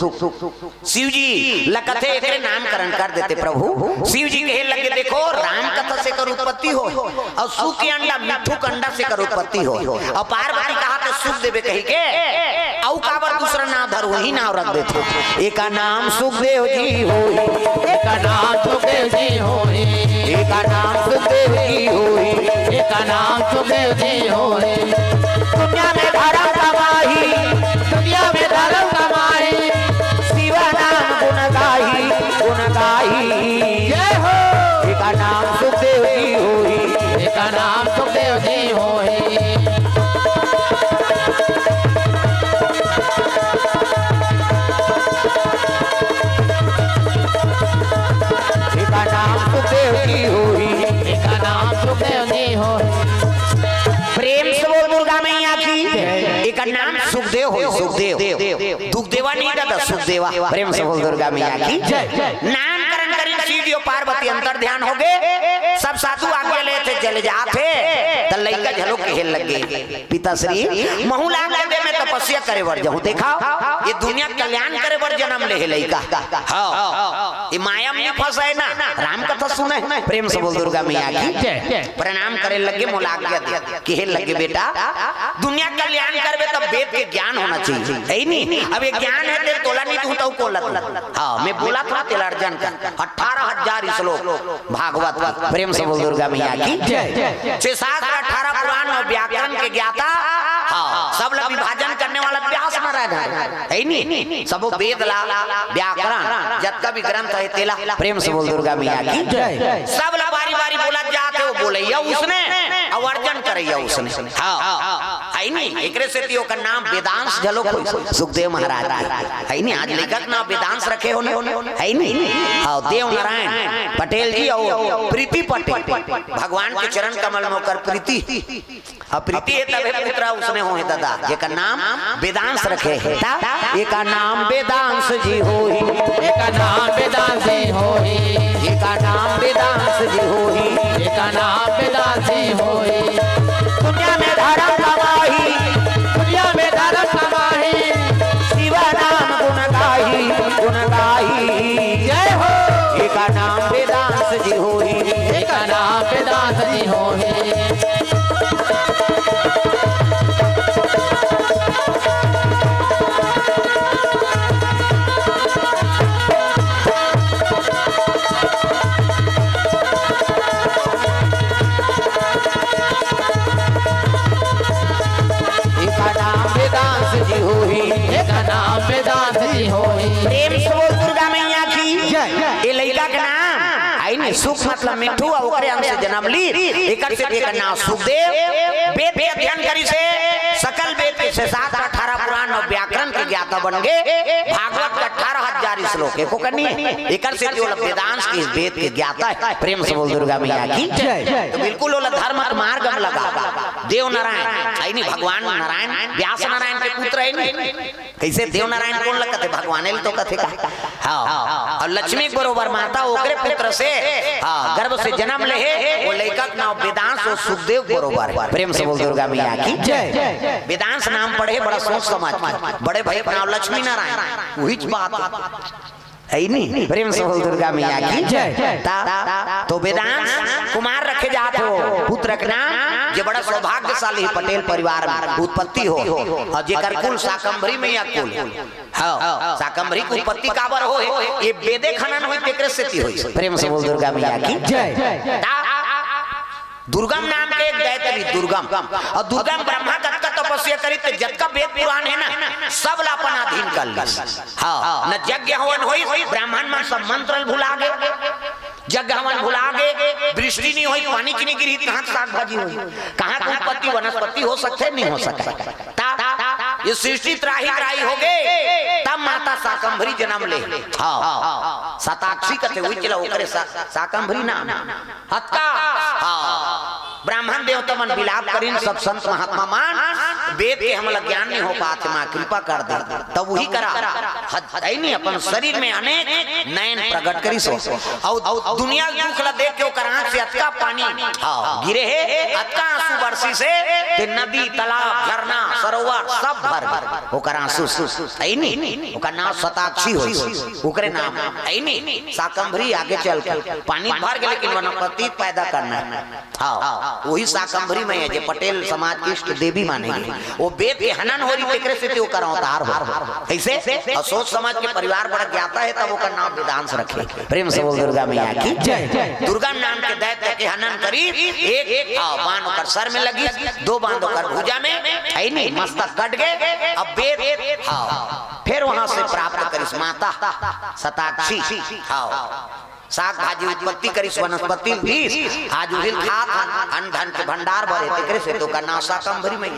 शिव जी लकथे एकरे नामकरण कर देते प्रभु शिव जी कहे लगे देखो राम कथा से कर उत्पत्ति हो और सुख के अंडा मिठू के अंडा से कर उत्पत्ति हो और पार्वती कहा तो सुख देवे कही के औ काबर दूसरा नाम धर वही नाम रख देते एक नाम सुखदेव जी होई एक नाम सुखदेव जी होई एक नाम सुखदेव जी होई एक नाम सुखदेव जी होई दुनिया में धर्म कमाई दुनिया में धर्म कमाई शिव नाम गुण गाई जय हो एक नाम सुखदेव जी होई एक नाम सुखदेव जी होई एक नाम सुखदेव जी होई एक नाम सुखदेव जी होई प्रेम से बोल दुर्गा मैया की एक नाम सुखदेव हो सुखदेव दुखदेवा नहीं दादा सुखदेवा प्रेम से बोल दुर्गा मैया की नामकरण करी शिव जी पार्वती अंतर ध्यान हो गए सब साधु आगे ले थे चले जाते त लइका झलो खेल लग गए पिताश्री महूला दे में तपस्या करे वर जाऊं देखा ये दुनिया कल्याण करे वर जन्म ले है लइका हां ये माया में फंसाए ना राम कथा सुने प्रेम से बोल दुर्गा मैया की प्रणाम करे लगे मुलाकात दे कहे लगे बेटा दुनिया कल्याण करबे तब वेद के ज्ञान होना चाहिए है नहीं अब ये ज्ञान है तेरे तोला नहीं तू तो कोलत हां मैं बोला था तेलार्जन का 18000 श्लोक भागवत प्रेम से बोल दुर्गा मैया की जय 618 पुराण और व्याकरण के ज्ञाता हां सब लोग विभाजन करने वाला व्यास महाराज है नहीं सब वेद ला व्याकरण जत भी ग्रंथ है तेला प्रेम से बोल दुर्गा मैया की जय सब लोग बारी-बारी बोला जाते हो बोलैया उसने अवर्जन करैया उसने हां है नहीं एकरे से तियो का नाम वेदांश झलो कोई सुखदेव महाराज है नहीं आज लेखक ना वेदांश रखे होने है नहीं हां देव नारायण पटेल जी और प्रीति पटेल भगवान के चरण कमल में कर प्रीति प्रीति है तबे पुत्र उसने हो है दादा जेका नाम वेदांश रखे है एक नाम वेदांश जी होई एक नाम वेदांश जी होई एक नाम वेदांश जी होई एक नाम वेदांश जी होई दुनिया में धर्म कमाई प्रेम से बोल दुर्गा मैया की जय। ये लड़का के नाम आई नहीं सुख मतलब मिठू और ओकरे अंश से जन्म ली एकर से एकर नाम सुखदेव। वेद के अध्ययन करी से सकल वेद के 718 पुराण और व्याकरण के ज्ञाता बन गए। भागवत के 18,000 श्लोक एको करनी है एकर से जो वेदांत के वेद के ज्ञाता है। प्रेम से बोल दुर्गा मैया की जय। तो बिल्कुल वो धर्म मार्ग में लगा। देव नारायण आई नहीं भगवान नारायण व्यास नारायण के पुत्र है नहीं कैसे देव नारायण कौन लगते थे भगवान तो कथे का हाँ। और लक्ष्मी बरोबर माता ओकरे पुत्र से हाँ गर्भ से जन्म ले वो लड़का नाम वेदांत और सुखदेव बरोबर। प्रेम से बोल दुर्गा मैया की जय। वेदांत नाम पढ़े बड़ा सोच समझ बड़े भाई नाम लक्ष्मी नारायण वही बात है नहीं। प्रेम से बोल दुर्गा मैया की जय। तो वेदांत कुमार रखे जाते हो पुत्र के नाम जे बड़ा सौभाग्यशाली पटेल परिवार में उत्पत्ति हो और जेकर कुल शाकंभरी में या कुल हाँ शाकंभरी की उत्पत्ति काबर हो ये वेदे खनन हुई तेकरे से हुई। प्रेम से बोल दुर्गा मैया की जय। दुर्गम नाम के एक दैत्य दुर्गम और दुर्गम ब्रह्मा का तपस्या करी तो जत का वेद पुराण है ना सब लापन अधीन कर ली हाँ न यज्ञ हवन होई ब्राह्मण में सब मंत्र भुला गए यज्ञ हवन भुला गए वृष्टि नहीं हुई पानी की नहीं गिरी कहाँ साग भाजी हुई कहाँ की उत्पत्ति वनस्पति हो सकते नहीं हो सकता ये सृष्टि त्राही त्राही हो गए तब माता शाकंभरी जन्म ले हाँ शताक्षी कथे हुई चला ओकरे शाकंभरी नाम हत्का हाँ ब्राह्मण देवता मन विलाप करीन सब संत महात्मा मान वेद के हमला ज्ञान नहीं हो पाते माँ कृपा कर दे तब वही करा है नहीं अपन शरीर में अनेक नयन प्रकट करी सो और दुनिया दुख ला देख के ओकर आंख से अतका पानी गिरे है अतका आंसू बरसी से ते नदी तालाब झरना सरोवर सब भर ओकर आंसू है नहीं ओकर नाम शताक्षी होई ओकरे नाम है नहीं शाकंभरी आगे चल के पानी भर के लेकिन वनस्पति पैदा करना हाँ वही शाकंभरी में है जो पटेल समाज की इष्ट देवी मानेगी वो वेद के हनन हो रही तेकरे से तो ओकर अवतार हो कैसे और सोच समाज के परिवार बड़ा ज्ञाता है तब ओकर नाम वेदांत रखे। प्रेम से बोल दुर्गा मैया की जय। दुर्गा नाम के दैत्य के हनन करी एक बाण ओकर सर में लगी 2 बाण ओकर भुजा में है नहीं मस्तक कट गए अब वेद हाँ फिर वहां से प्राप्त करिस माता शताक्षी हाँ साग भाजी उत्पत्ति करिस वनस्पति भी आज उहिल खात अन्न धन के भंडार भरे तेकरे से तो करना शाकंभरी में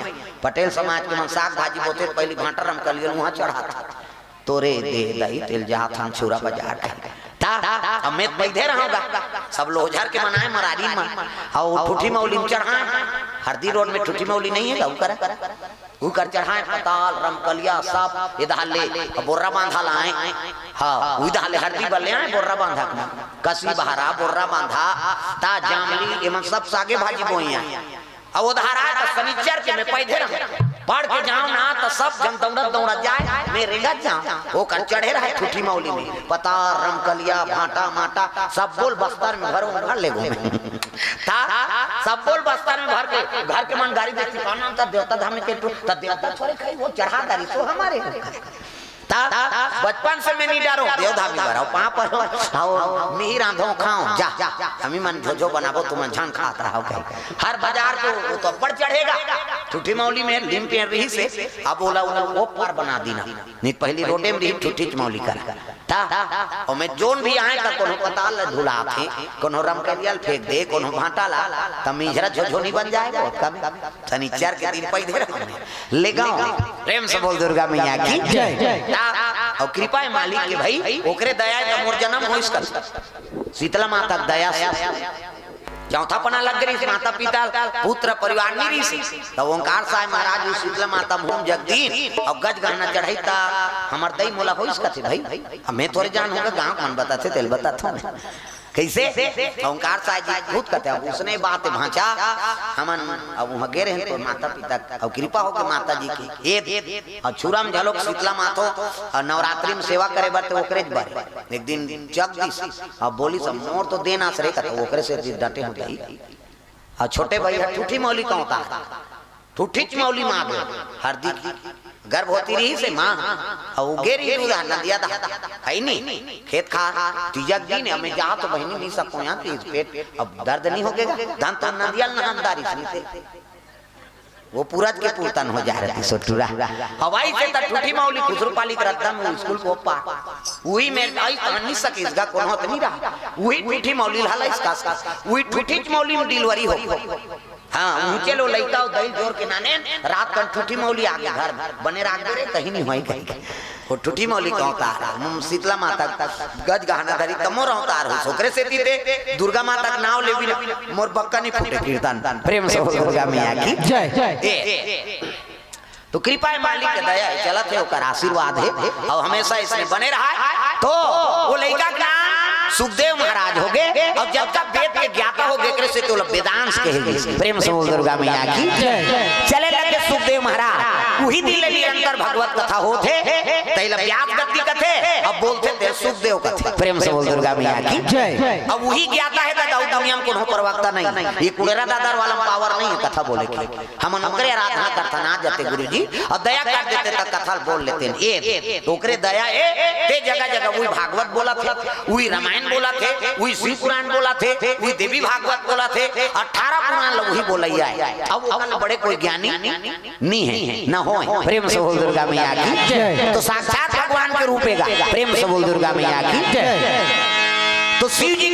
पटेल समाज के मन साग भाजी बोते पहले भांटा रम कर लिया वहां चढ़ा था तोरे दे दही तेल जहां था छुरा बाजार ता अब मैं बैठे रहूंगा सब लोग झर के मनाए मरारी में और ठुठी मौली में चढ़ाए हरदी रोड में ठुठी मौली नहीं है ऊ कर चढ़ाए पताल रमकलिया सब इधर ले बोर्रा बांधा लाए हाँ इधर ले हरदी बल्ले आए बोर्रा बांधा कसी बहरा बोर्रा बांधा ता जामली एमन सब सागे भाजी बोइया अब उधर आए तो शनिचर के मैं पैदे रहा पढ़ के जाऊं ना तो सब जन दौड़ा जाए मैं रेंगत जाऊं वो कर चढ़े रहे ठुठी मौली में पता रमकलिया भाटा माटा सब बोल बस्तर में भर ले घूमे था सब बोल बस्तर में भर के घर के मन गाड़ी देखती कौन नाम था देवता धाम के तो देवता छोड़े खाई वो चढ़ा गाड़ी तो हमारे बचपन से मैं नहीं डरो देवधामी भराओ पाप पर मी रांधो खाओ जा हमी मन जो बनाबो तुम झान खात रहो हर बाजार को तो बढ़ चढ़ेगा ठुठी मौली में लिम पे रही से अब बोला वो पार बना दीना नहीं पहली रोटे में ठुठी मौली कर ता और मैं जोन भी आए का कोनो पताल धुला के कोनो रमकलियल फेंक दे कोनो भाटा ला तमीजरा झोझोनी बन जाएगा कभी शनिचर के दिन पैदे रखने ले गाओ। प्रेम से बोल दुर्गा मैया की जय। और कृपा है मालिक के भाई ओकरे दया का मोर जन्म हो इसका शीतला माता दया से चौथा पना लग गई माता पिता पुत्र परिवार नहीं रही तो ओंकार साहब महाराज शीतला माता मोम जगदीन और गज गहना चढ़ाई ता हमार दई मोला हो इसका थे भाई मैं थोड़े जान होगा गांव मन बताते तेल बताता कैसे ओंकार साहब जी खुद कहते हैं उसने बात भांचा हमन अब वहां गे रहे तो माता पिता और कृपा हो के माता जी की एक और छुरा में झलोक शीतला मातो और नवरात्रि में सेवा करे बार तो ओकरे बारे एक दिन जग दी अब बोली सब मोर तो देना सरे का तो ओकरे से डटे हो गई और छोटे भाई ठुठी मौली का होता ठुठी मौली मां गए हरदी गर्भ होती रही से मां और गेरी दूधा नदिया दा है नहीं खेत खा तीजक दिन हमें जा तो बहनी नहीं सको यहाँ तेज पेट अब दर्द नहीं होगेगा धन तो नदिया नहानदारी से वो पूरज के पूर्तन हो जा रही सोटूरा हवाई से त ठूठी मौली खुसरू पाली करता में स्कूल को पा वही में आई कहानी सके इसका कौन होत नहीं रहा वही ठूठी मौली हला इसका वही ठूठी मौली में डिलीवरी हो हाँ ऊंचे लो लइका दही जोर के नाने रात का ठूठी मौली आगे घर बने राख दे रे कहीं नहीं होई कहीं वो ठूठी मौली कहता शीतला माता गज गहना धरी तमो रहता रहो सोकरे से तीते दुर्गा माता का नाम लेबी मोर बक्का नहीं फूटे कीर्तन प्रेम से दुर्गा मैया की जय जय तो कृपा मालिक के दया चलत है ओकर आशीर्वाद है और हमेशा इसमें बने रहा तो वो लड़का का सुखदेव महाराज हो गए और जब तक वेद के ज्ञाता हो गए से तो वेदांश कहेगी प्रेम से दुर्गा मैया की चले लगे सुखदेव महाराज वही दिल निरंतर भगवत कथा होते तैला व्यास गति कथे अब बोलते थे सुखदेव कथे प्रेम से दुर्गा मैया की अब वही ज्ञाता है दादा दुनिया में कोनो प्रवक्ता नहीं ये कुड़ेरा दादा वाला पावर नहीं है कथा बोले की हम नौकरी आराधना करता ना जाते गुरुजी और दया कर देते तक कथा बोल लेते ए ओकरे दया ते जगह जगह वही भागवत बोला थे वही रामायण बोला थे वही शिव पुराण बोला थे वही देवी भागवत बोला थे 18 पुराण लोग ही बोलैया अब बड़े कोई ज्ञानी नहीं है न हो प्रेम से बोल दुर्गा मैया की तो साक्षात भगवान के रूपेगा प्रेम से बोल दुर्गा मैया की तो शिव जी